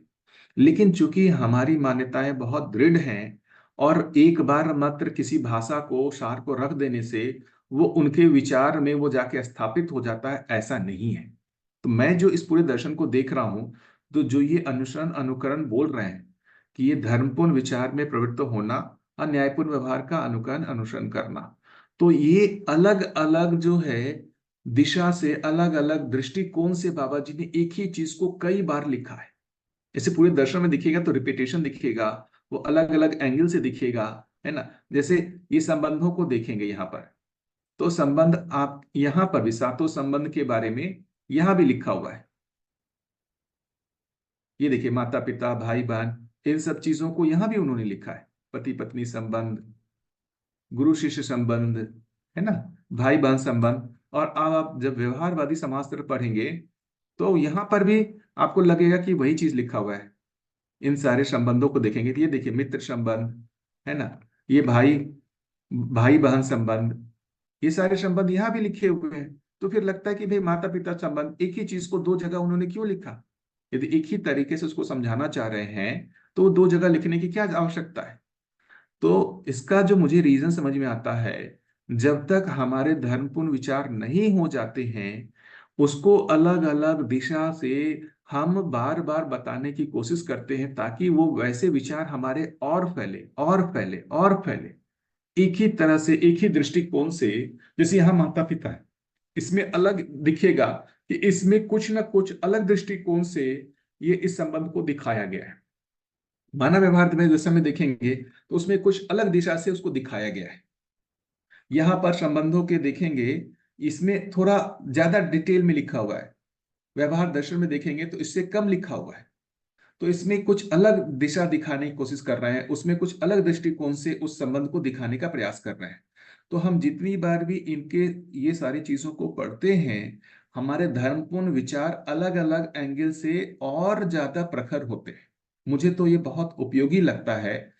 लेकिन चूंकि हमारी मान्यताएं बहुत दृढ़ हैं, और एक बार मात्र किसी भाषा को, सार को रख देने से वो उनके विचार में वो जाके स्थापित हो जाता है, ऐसा नहीं है। तो मैं जो इस पूरे दर्शन को देख रहा हूं, तो जो ये अनुसरण अनुकरण बोल रहे हैं कि ये धर्मपूर्ण विचार में प्रवृत्त होना और न्यायपूर्ण व्यवहार का अनुकरण अनुसरण करना, तो ये अलग अलग जो है दिशा से, अलग अलग दृष्टिकोण से बाबा जी ने एक ही चीज को कई बार लिखा है। जैसे पूरे दर्शन में दिखेगा तो रिपीटेशन दिखेगा, वो अलग अलग एंगल से दिखेगा, है ना। जैसे ये संबंधों को देखेंगे यहाँ पर, तो संबंध आप यहाँ पर भी सातों संबंध के बारे में यहाँ भी लिखा हुआ है। ये देखिए, माता पिता भाई बहन इन सब चीजों को यहाँ भी उन्होंने लिखा है। पति पत्नी संबंध, गुरु शिष्य संबंध, है ना, भाई बहन संबंध। और अब आप जब व्यवहारवादी समाजशास्त्र पढ़ेंगे तो यहाँ पर भी आपको लगेगा कि वही चीज लिखा हुआ है। इन सारे संबंधों को देखेंगे तो ये देखिए, मित्र संबंध, है ना, ये भाई भाई बहन संबंध, ये सारे संबंध यहाँ भी लिखे हुए हैं। तो फिर लगता है कि भाई माता पिता संबंध, एक ही चीज को दो जगह उन्होंने क्यों लिखा? यदि एक ही तरीके से उसको समझाना चाह रहे हैं तो दो जगह लिखने की क्या आवश्यकता है? तो इसका जो मुझे रीजन समझ में आता है, जब तक हमारे धर्मपूर्ण विचार नहीं हो जाते हैं, उसको अलग अलग दिशा से हम बार बार बताने की कोशिश करते हैं ताकि वो वैसे विचार हमारे और फैले और फैले और फैले, एक ही तरह से एक ही दृष्टिकोण से। जैसे यहाँ माता पिता है, इसमें अलग दिखेगा कि इसमें कुछ ना कुछ अलग दृष्टिकोण से ये इस संबंध को दिखाया गया है। मानव व्यवहार में जैसे में देखेंगे तो उसमें कुछ अलग दिशा से उसको दिखाया गया है। यहाँ पर संबंधों के देखेंगे, इसमें थोड़ा ज्यादा डिटेल में लिखा हुआ है। व्यवहार दर्शन में देखेंगे तो इससे कम लिखा हुआ है। तो इसमें कुछ अलग दिशा दिखाने की कोशिश कर रहे हैं, उसमें कुछ अलग दृष्टिकोण से उस संबंध को दिखाने का प्रयास कर रहे हैं। तो हम जितनी बार भी इनके ये सारी चीजों को पढ़ते हैं, हमारे धर्मपूर्ण विचार अलग अलग एंगल से और ज्यादा प्रखर होते हैं। मुझे तो ये बहुत उपयोगी लगता है।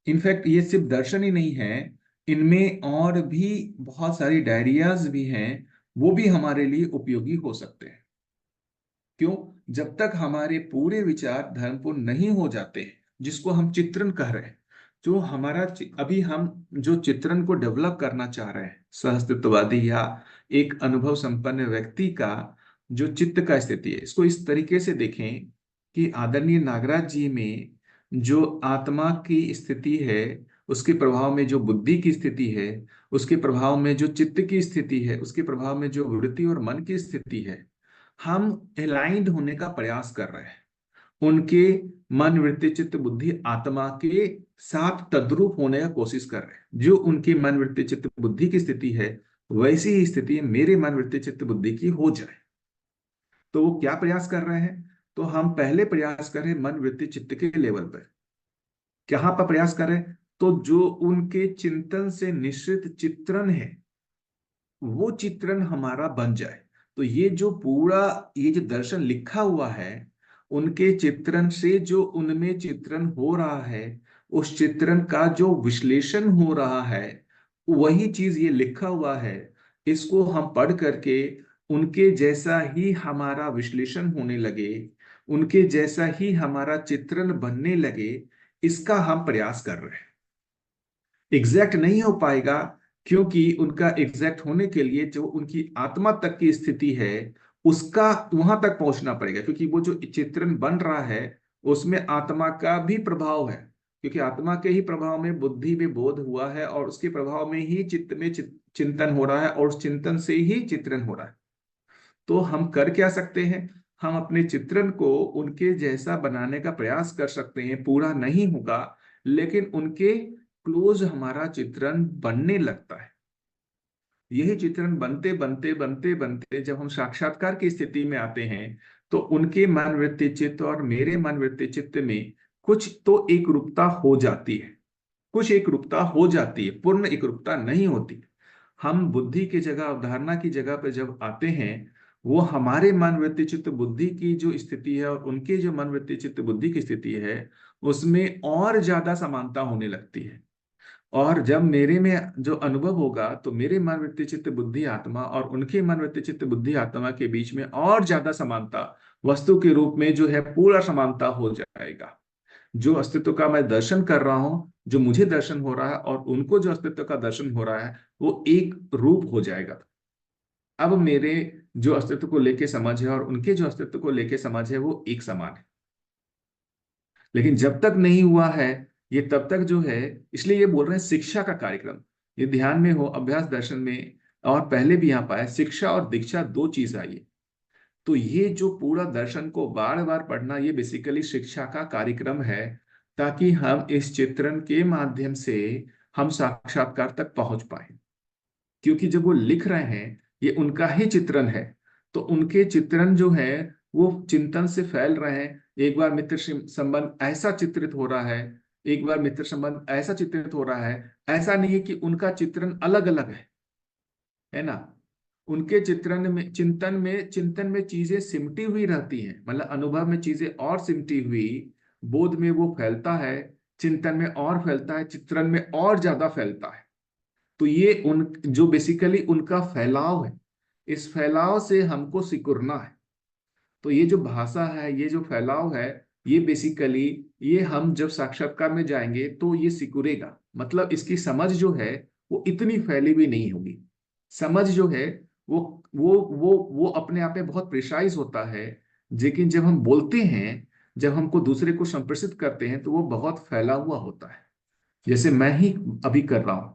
इनफैक्ट ये सिर्फ दर्शन ही नहीं है, इनमें और भी बहुत सारी डायरियाज भी हैं, वो भी हमारे लिए उपयोगी हो सकते हैं। क्यों? जब तक हमारे पूरे विचार धर्मपूर्ण नहीं हो जाते, जिसको हम चित्रण कह रहे हैं, जो हमारा अभी हम जो चित्रण को डेवलप करना चाह रहे हैं, सहअस्तित्ववादी या एक अनुभव संपन्न व्यक्ति का जो चित्त का स्थिति है, इसको इस तरीके से देखें कि आदरणीय नागराज जी में जो आत्मा की स्थिति है, उसके प्रभाव में जो बुद्धि की स्थिति है, उसके प्रभाव में जो चित्त की स्थिति है, उसके प्रभाव में जो वृत्ति और मन की स्थिति है, हम अलाइंड होने का प्रयास कर रहे हैं। उनके मन वृत्ति चित्त बुद्धि आत्मा के साथ तद्रूप होने का कोशिश कर रहे हैं। जो उनकी मन वृत्ति चित्त बुद्धि की स्थिति है, वैसी ही स्थिति मेरे मन वृत्ति चित्त बुद्धि की हो जाए। तो वो क्या प्रयास कर रहे हैं? तो हम पहले प्रयास करें मन वृत्ति चित्त के लेवल पर। कहां पर प्रयास करें? तो जो उनके चिंतन से निश्चित चित्रण है, वो चित्रण हमारा बन जाए। तो ये जो पूरा ये जो दर्शन लिखा हुआ है, उनके चित्रण से जो उनमें चित्रण हो रहा है, उस चित्रण का जो विश्लेषण हो रहा है, वही चीज ये लिखा हुआ है। इसको हम पढ़ करके उनके जैसा ही हमारा विश्लेषण होने लगे, उनके जैसा ही हमारा चित्रण बनने लगे, इसका हम प्रयास कर रहे हैं। एग्जैक्ट नहीं हो पाएगा, क्योंकि उनका एग्जैक्ट होने के लिए जो उनकी आत्मा तक की स्थिति है, उसका वहां तक पहुंचना पड़ेगा। क्योंकि वो जो चित्रण बन रहा है, उसमें आत्मा का भी प्रभाव है, क्योंकि आत्मा के ही प्रभाव में बुद्धि में बोध हुआ है, और उसके प्रभाव में ही चित्त में चिंतन हो रहा है, और उस चिंतन से ही चित्रण हो रहा है। तो हम कर क्या सकते हैं? हम अपने चित्रण को उनके जैसा बनाने का प्रयास कर सकते हैं। पूरा नहीं होगा, लेकिन उनके क्लोज हमारा चित्रण बनने लगता है। यही चित्रण बनते बनते बनते बनते जब हम साक्षात्कार की स्थिति में आते हैं, तो उनके मन वृत्ति चित्त और मेरे मन वृत्ति चित्त में कुछ तो एक रूपता हो जाती है। कुछ एक रूपता हो जाती है, पूर्ण एक रूपता नहीं होती। हम बुद्धि की जगह अवधारणा की जगह पर जब आते हैं, वो हमारे मन वृत्ति चित्त बुद्धि की जो स्थिति है और उनके जो मन वृत्ति चित्त बुद्धि की स्थिति है, उसमें और ज्यादा समानता होने लगती है। और जब मेरे में जो अनुभव होगा, तो मेरे मन वृत्ति चित्त बुद्धि आत्मा और उनके मन वृत्ति चित्त बुद्धि आत्मा के बीच में और ज्यादा समानता, वस्तु के रूप में जो है पूरा समानता हो जाएगा। जो अस्तित्व का मैं दर्शन कर रहा हूं, जो मुझे दर्शन हो रहा है, और उनको जो अस्तित्व का दर्शन हो रहा है, वो एक रूप हो जाएगा। अब मेरे जो अस्तित्व को लेके समझ है और उनके जो अस्तित्व को लेके समझ है, वो एक समान है। लेकिन जब तक नहीं हुआ है ये, तब तक जो है, इसलिए ये बोल रहे हैं शिक्षा का कार्यक्रम। ये ध्यान में हो, अभ्यास दर्शन में और पहले भी यहाँ पाया, शिक्षा और दीक्षा दो चीज आई है। तो ये जो पूरा दर्शन को बार बार पढ़ना, ये बेसिकली शिक्षा का कार्यक्रम है, ताकि हम इस चित्रण के माध्यम से हम साक्षात्कार तक पहुंच पाए। क्योंकि जब वो लिख रहे हैं, ये उनका ही चित्रण है, तो उनके चित्रण जो है वो चिंतन से फैल रहे हैं। एक बार मित्र संबंध ऐसा चित्रित हो रहा है, एक बार मित्र संबंध ऐसा चित्रित हो रहा है। ऐसा नहीं है कि उनका चित्रण अलग अलग है ना। उनके चित्रण में चिंतन में चीजें सिमटी हुई रहती हैं, मतलब अनुभव में चीजें और सिमटी हुई, बोध में वो फैलता है, चिंतन में और फैलता है, चित्रण में और ज्यादा फैलता है। तो ये उन जो बेसिकली उनका फैलाव है, इस फैलाव से हमको सिकुड़ना है। तो ये जो भाषा है, ये जो फैलाव है, ये बेसिकली ये हम जब साक्षात्कार में जाएंगे तो ये सिकुड़ेगा। मतलब इसकी समझ जो है वो इतनी फैली भी नहीं होगी। समझ जो है वो वो अपने आप में बहुत प्रिसाइज होता है, लेकिन जब हम बोलते हैं, जब हमको दूसरे को संप्रेषित करते हैं, तो वो बहुत फैला हुआ होता है। जैसे मैं ही अभी कर रहा हूं,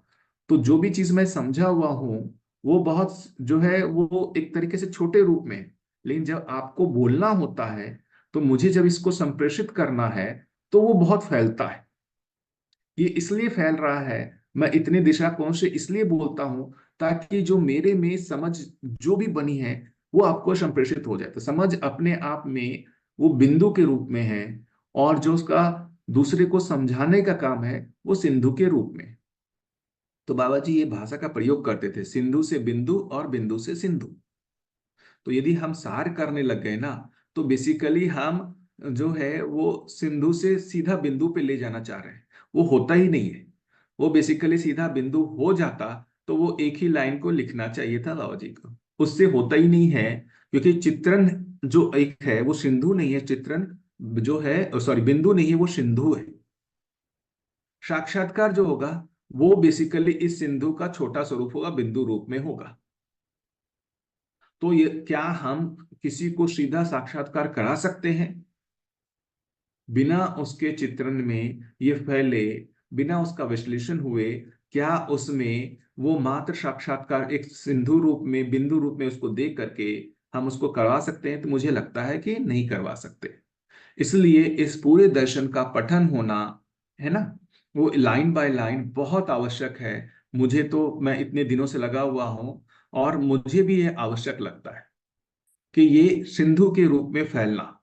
तो जो भी चीज मैं समझा हुआ हूं वो बहुत जो है वो एक तरीके से छोटे रूप में है। लेकिन जब आपको बोलना होता है, तो मुझे जब इसको संप्रेषित करना है, तो वो बहुत फैलता है। ये इसलिए फैल रहा है, मैं इतने दिशा कोण से इसलिए बोलता हूं, ताकि जो मेरे में समझ जो भी बनी है वो आपको संप्रेषित हो जाए। तो समझ अपने आप में वो बिंदु के रूप में है, और जो उसका दूसरे को समझाने का काम है वो सिंधु के रूप में। तो बाबा जी ये भाषा का प्रयोग करते थे, सिंधु से बिंदु और बिंदु से सिंधु। तो यदि हम सार करने लग गए ना, तो बेसिकली हम जो है वो सिंधु से सीधा बिंदु पे ले जाना चाह रहे हैं। वो होता ही नहीं है। वो बेसिकली सीधा बिंदु हो जाता तो वो एक ही लाइन को लिखना चाहिए था बाबा जी को। उससे होता ही नहीं है, क्योंकि चित्रण जो एक है वो सिंधु नहीं है, चित्रण जो है सॉरी बिंदु नहीं है, वो सिंधु है। साक्षात्कार जो होगा वो बेसिकली इस सिंधु का छोटा स्वरूप होगा, बिंदु रूप में होगा। तो ये क्या हम किसी को सीधा साक्षात्कार करा सकते हैं बिना उसके चित्रण में ये फैले, बिना उसका विश्लेषण हुए? क्या उसमें वो मात्र साक्षात्कार एक सिंधु रूप में, बिंदु रूप में उसको देख करके हम उसको करवा सकते हैं? तो मुझे लगता है कि नहीं करवा सकते। इसलिए इस पूरे दर्शन का पठन होना, है ना, वो लाइन बाय लाइन बहुत आवश्यक है। मुझे तो, मैं इतने दिनों से लगा हुआ हूं, और मुझे भी ये आवश्यक लगता है कि ये सिंधु के रूप में फैलना,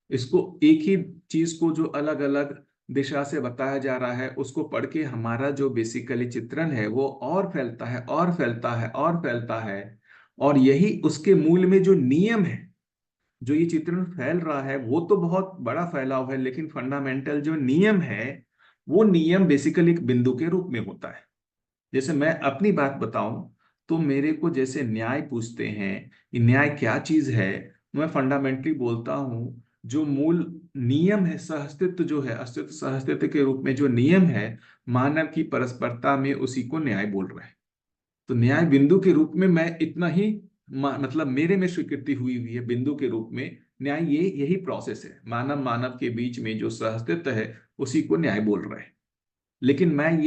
इसको एक ही चीज को जो अलग अलग दिशा से बताया जा रहा है उसको पढ़ के हमारा जो बेसिकली चित्रण है वो और फैलता है और फैलता है और फैलता है। और यही उसके मूल में जो नियम है, जो ये चित्रण फैल रहा है वो तो बहुत बड़ा फैलाव है, लेकिन फंडामेंटल जो नियम है वो नियम बेसिकली एक बिंदु के रूप में होता है। जैसे मैं अपनी बात बताऊं, तो मेरे को जैसे न्याय पूछते हैं, ये न्याय क्या चीज है, मैं फंडामेंटली बोलता हूं जो मूल नियम है, सहअस्तित्व जो है, अस्तित्व सहअस्तित्व के रूप में जो नियम है मानव की परस्परता में, उसी को न्याय बोल रहे हैं। तो न्याय बिंदु के रूप में मैं इतना ही मतलब मेरे में स्वीकृति हुई हुई है बिंदु के रूप में। न्याय ये यही प्रोसेस है, मानव मानव के बीच में जो सहअस्तित्व है उसी को न्याय बोल रहे हैं। लेकिन मैं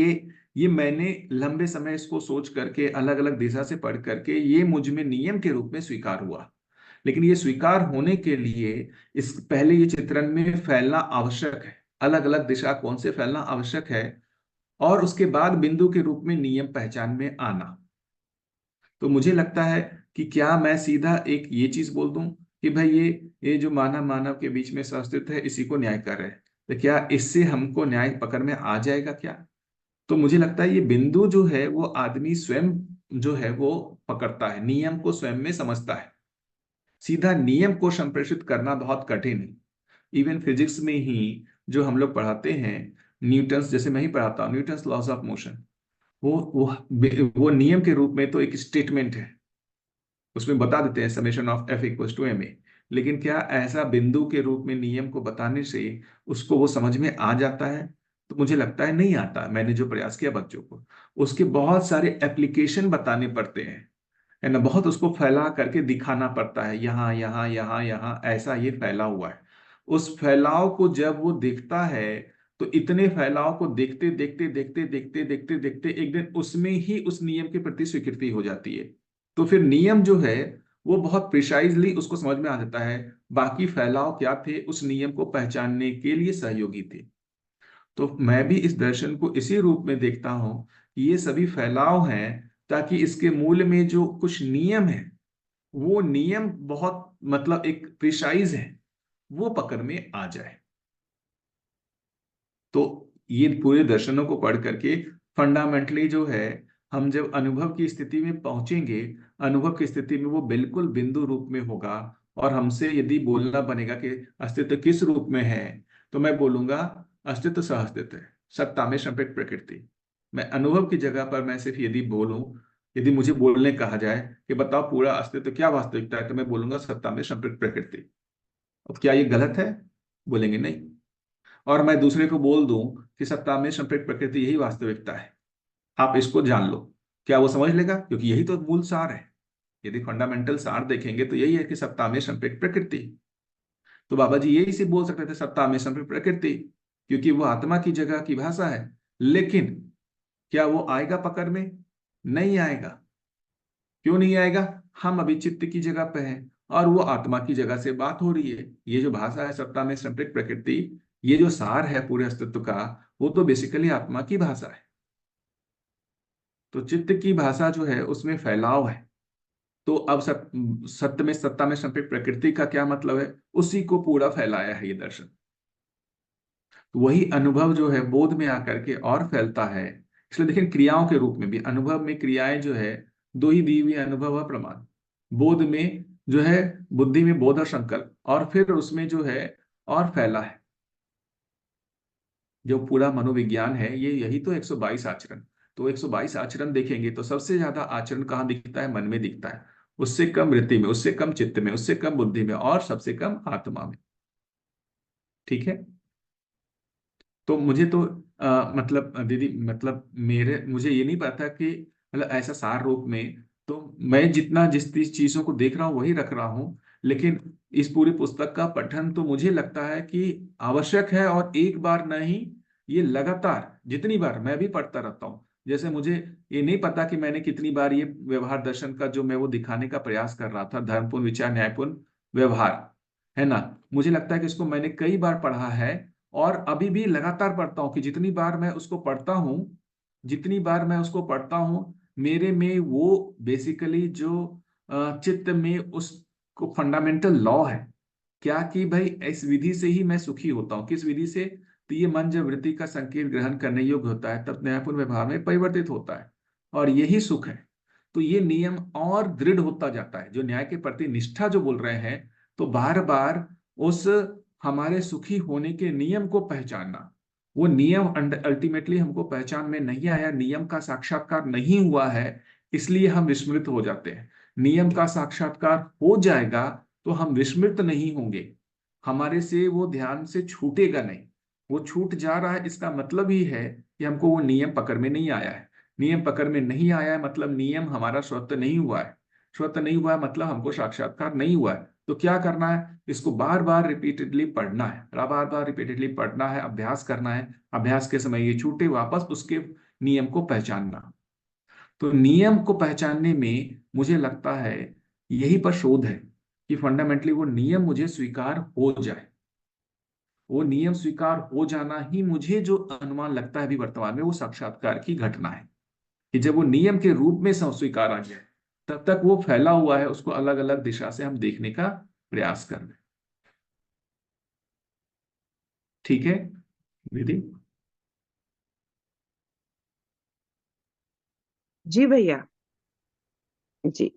ये मैंने लंबे समय इसको सोच करके, अलग अलग दिशा से पढ़ करके, ये मुझ में नियम के रूप में स्वीकार हुआ। लेकिन ये स्वीकार होने के लिए इस पहले ये चित्रण में फैलना आवश्यक है, अलग अलग दिशा कौन से फैलना आवश्यक है, और उसके बाद बिंदु के रूप में नियम पहचान में आना। तो मुझे लगता है कि क्या मैं सीधा एक ये चीज बोल दूं कि भाई ये जो मानव मानव के बीच में सहअस्तित्व है इसी को न्याय कर रहे हैं, तो क्या इससे हमको न्याय पकड़ में आ जाएगा क्या? तो मुझे लगता है ये बिंदु जो है वो आदमी स्वयं जो है वो पकड़ता है, नियम को स्वयं में समझता है। सीधा नियम को संप्रेषित करना बहुत कठिन है। इवन फिजिक्स में ही जो हम लोग पढ़ाते हैं, न्यूटन्स, जैसे मैं ही पढ़ाता हूँ न्यूटन्स लॉज ऑफ मोशन, वो नियम के रूप में तो एक स्टेटमेंट है, उसमें बता देते हैं summation of F equals to M A. लेकिन क्या ऐसा बिंदु के रूप में नियम को बताने से उसको वो समझ में आ जाता है? तो मुझे लगता है नहीं आता। मैंने जो प्रयास किया बच्चों को, उसके बहुत सारे एप्लीकेशन बताने पड़ते हैं, है ना, बहुत उसको फैला करके दिखाना पड़ता है, यहाँ यहाँ यहाँ यहाँ ऐसा ये फैला हुआ है। उस फैलाव को जब वो देखता है, तो इतने फैलाव को देखते देखते देखते देखते देखते देखते एक दिन उसमें ही उस नियम के प्रति स्वीकृति हो जाती है। तो फिर नियम जो है वो बहुत प्रिसाइजली उसको समझ में आ जाता है, बाकी फैलाव क्या थे उस नियम को पहचानने के लिए सहयोगी थे। तो मैं भी इस दर्शन को इसी रूप में देखता हूं कि ये सभी फैलाव हैं, ताकि इसके मूल में जो कुछ नियम है, वो नियम बहुत मतलब एक प्रिसाइज है, वो पकड़ में आ जाए। तो ये पूरे दर्शनों को पढ़ करके फंडामेंटली जो है, हम जब अनुभव की स्थिति में पहुंचेंगे, अनुभव की स्थिति में वो बिल्कुल बिंदु रूप में होगा। और हमसे यदि बोलना बनेगा कि अस्तित्व किस रूप में है, तो मैं बोलूंगा अस्तित्व सहअस्तित्व है, सत्ता में संपेट प्रकृति। मैं अनुभव की जगह पर मैं सिर्फ यदि बोलूं, यदि मुझे बोलने कहा जाए कि बताओ पूरा अस्तित्व क्या वास्तविकता है, तो मैं बोलूंगा सत्ता में संपृक्त प्रकृति। अब क्या ये गलत है? बोलेंगे नहीं। और मैं दूसरे को बोल दूं कि सत्ता में संपृक्त प्रकृति यही वास्तविकता है, आप इसको जान लो, क्या वो समझ लेगा? क्योंकि यही तो मूल सार है। यदि फंडामेंटल सार देखेंगे तो यही है कि सत्ता में संपृक्त प्रकृति। तो बाबा जी यही से बोल सकते थे सत्ता में संपृक्त प्रकृति, क्योंकि वो आत्मा की जगह की भाषा है। लेकिन क्या वो आएगा पकड़ में? नहीं आएगा। क्यों नहीं आएगा? हम अभी चित्त की जगह पे हैं और वो आत्मा की जगह से बात हो रही है। ये जो भाषा है सत्ता में संपृक्त प्रकृति, ये जो सार है पूरे अस्तित्व का, वो तो बेसिकली आत्मा की भाषा है। तो चित्त की भाषा जो है उसमें फैलाव है। तो अब सत्य में सत्ता में संपृक्त प्रकृति का क्या मतलब है? उसी को पूरा फैलाया है ये दर्शन। तो वही अनुभव जो है बोध में आकर के और फैलता है। इसलिए देखिए क्रियाओं के रूप में भी अनुभव में क्रियाएं जो है दो ही दी हुई, अनुभव और प्रमाण। बोध में जो है बुद्धि में बोध और संकल्प, और फिर उसमें जो है और फैला है जो पूरा मनोविज्ञान है, ये यही तो 122 आचरण। तो 122 आचरण देखेंगे तो सबसे ज्यादा आचरण कहाँ दिखता है? मन में दिखता है। उससे कम वृत्ति में, उससे कम चित्त में, उससे कम बुद्धि में, और सबसे कम आत्मा में। ठीक है। तो मुझे तो मतलब दीदी, मतलब मुझे ये नहीं पता कि मतलब ऐसा सार रूप में तो मैं जितना जिस चीजों को देख रहा हूँ वही रख रहा हूँ। लेकिन इस पूरी पुस्तक का पठन तो मुझे लगता है कि आवश्यक है, और एक बार नहीं, ये लगातार जितनी बार मैं भी पढ़ता रहता हूँ। जैसे मुझे ये नहीं पता कि मैंने कितनी बार ये व्यवहार दर्शन का जो मैं वो दिखाने का प्रयास कर रहा था, धर्मपूर्ण विचार न्यायपूर्ण व्यवहार, है ना, मुझे लगता है कि इसको मैंने कई बार पढ़ा है। और अभी भी लगातार पढ़ता हूँ कि जितनी बार मैं उसको पढ़ता हूँ, जितनी बार मैं उसको पढ़ता हूँ, मेरे में वो बेसिकली जो चित्त में उसको फंडामेंटल लॉ है क्या कि भाई इस विधि से ही मैं सुखी होता हूँ। किस विधि से? तो ये मन जब वृत्ति का संकेत ग्रहण करने योग्य होता है तब न्यायपूर्ण व्यवहार में परिवर्तित होता है, और यही सुख है। तो ये नियम और दृढ़ होता जाता है, जो न्याय के प्रति निष्ठा जो बोल रहे हैं, तो बार बार उस हमारे सुखी होने के नियम को पहचानना। वो नियम अल्टीमेटली हमको पहचान में नहीं आया, नियम का साक्षात्कार नहीं हुआ है, इसलिए हम विस्मृत हो जाते हैं। नियम का साक्षात्कार हो जाएगा तो हम विस्मृत नहीं होंगे, हमारे से वो ध्यान से छूटेगा नहीं। वो छूट जा रहा है, इसका मतलब ही है कि हमको वो नियम पकड़ में नहीं आया है। नियम पकड़ में नहीं आया है मतलब नियम हमारा स्वतः नहीं हुआ है। स्वतः नहीं हुआ है मतलब हमको साक्षात्कार नहीं हुआ है। तो क्या करना है? इसको बार बार रिपीटेडली पढ़ना है, बार बार रिपीटेडली पढ़ना है, अभ्यास करना है। अभ्यास के समय ये छूटे वापस उसके नियम को पहचानना। तो नियम को पहचानने में मुझे लगता है यही पर शोध है कि फंडामेंटली वो नियम मुझे स्वीकार हो जाए। वो नियम स्वीकार हो जाना ही मुझे जो अनुमान लगता है अभी वर्तमान में, वो साक्षात्कार की घटना है। कि जब वो नियम के रूप में स्वीकार आ जाए, तब तक वो फैला हुआ है, उसको अलग अलग दिशा से हम देखने का प्रयास कर रहे हैं। ठीक है दीदी? जी भैया। जी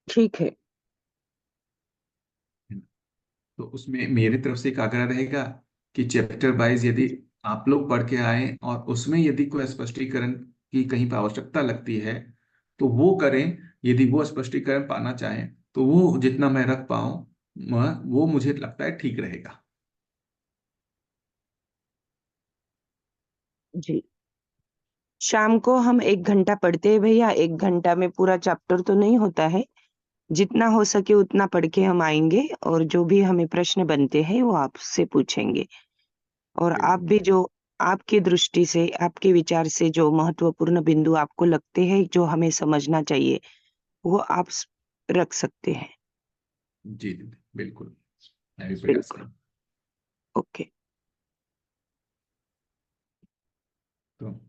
ठीक है। तो उसमें मेरी तरफ से एक आग्रह रहेगा कि चैप्टर वाइज यदि आप लोग पढ़ के आए और उसमें यदि कोई स्पष्टीकरण की कहीं पर आवश्यकता लगती है तो वो करें। यदि वो स्पष्टीकरण पाना चाहें तो वो जितना मैं रख पाऊं वो मुझे लगता है ठीक रहेगा। जी शाम को हम 1 घंटा पढ़ते हैं भैया। 1 घंटा में पूरा चैप्टर तो नहीं होता है, जितना हो सके उतना पढ़ के हम आएंगे, और जो भी हमें प्रश्न बनते हैं वो आपसे पूछेंगे। और आप बिल्कुल। भी जो आपकी दृष्टि से, आपके विचार से जो महत्वपूर्ण बिंदु आपको लगते हैं जो हमें समझना चाहिए, वो आप रख सकते हैं। जी दीदी बिल्कुल, मैं भी प्रयास बिल्कुल। करूँ। ओके। तो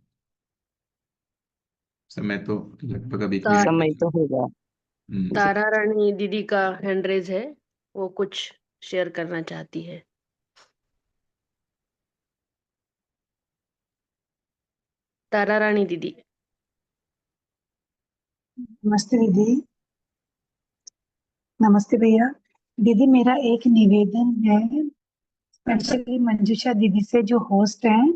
समय तो लगभग अभी 1 मिनट ता- समय बचा। तो हो गया। जी तारा रानी दीदी का हैंड रेज है, वो कुछ शेयर करना चाहती है। तारा रानी दीदी। नमस्ते दीदी। नमस्ते भैया। दीदी मेरा एक निवेदन है एक्चुअली मंजूषा दीदी से जो होस्ट हैं,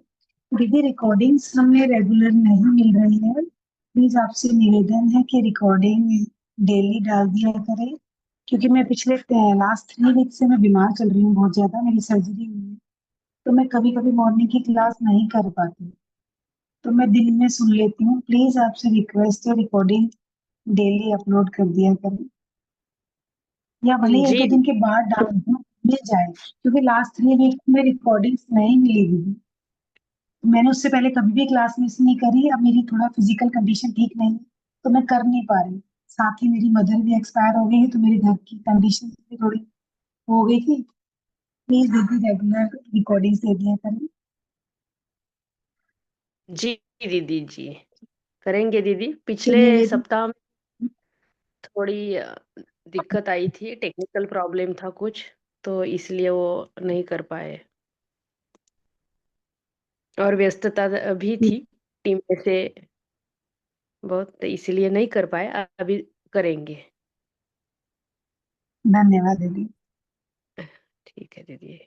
दीदी रिकॉर्डिंग्स हमें रेगुलर नहीं मिल रही है। प्लीज आपसे निवेदन है कि रिकॉर्डिंग डेली डाल दिया करें, क्योंकि मैं पिछले लास्ट 3 वीक से मैं बीमार चल रही हूँ, बहुत ज्यादा मेरी सर्जरी हुई है, तो मैं कभी कभी मॉर्निंग की क्लास नहीं कर पाती, तो मैं दिन में सुन लेती हूँ। प्लीज आपसे रिक्वेस्ट है रिकॉर्डिंग डेली अपलोड कर दिया करें, या भले ही 1-2 जी दिन के बाद डाल दूं, मिल जाए, क्योंकि लास्ट 3 वीक में रिकॉर्डिंग्स नहीं मिली दीदी। मैंने उससे पहले कभी भी क्लास मिस नहीं करी, अब मेरी थोड़ा फिजिकल कंडीशन ठीक नहीं है, तो मैं कर नहीं पा रही। साथ ही मेरी मदर भी एक्सपायर हो गई है, तो मेरे घर की कंडीशन भी थोड़ी हो गई थी। प्लीज दीदी रेगुलर रिकॉर्डिंग्स दे दिया करें। जी दीदी जी, करेंगे दीदी। तो पिछले निवेदन, सप्ताह में थोड़ी दिक्कत आई थी, टेक्निकल प्रॉब्लम था कुछ, तो इसलिए वो नहीं कर पाए, और व्यस्तता भी थी टीम में से बहुत, तो इसलिए नहीं कर पाए। अभी करेंगे। धन्यवाद दीदी। ठीक है दीदी।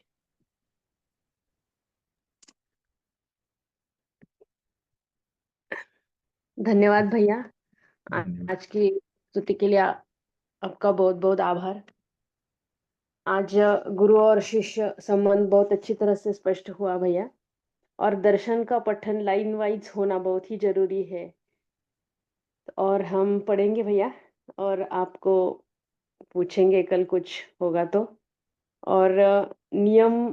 धन्यवाद भैया। धन्यवाद। आज की स्तुति के लिए आपका बहुत बहुत आभार। आज गुरु और शिष्य संबंध बहुत अच्छी तरह से स्पष्ट हुआ भैया, और दर्शन का पठन लाइन वाइज होना बहुत ही जरूरी है, और हम पढ़ेंगे भैया, और आपको पूछेंगे कल कुछ होगा तो। और नियम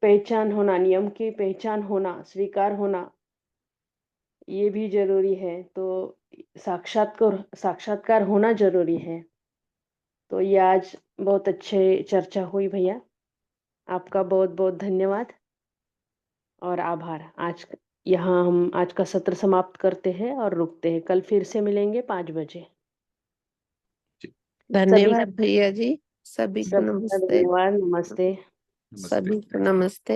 पहचान होना, नियम की पहचान होना, स्वीकार होना, ये भी जरूरी है। तो साक्षात्कार होना जरूरी है। तो ये आज बहुत अच्छे चर्चा हुई भैया। आपका बहुत बहुत धन्यवाद और आभार। यहाँ हम आज का सत्र समाप्त करते हैं और रुकते हैं। कल फिर से मिलेंगे 5 बजे। सभी धन्यवाद भैया जी। सभी को सबका नमस्ते। धन्यवाद। नमस्ते। नमस्ते। सभी को नमस्ते।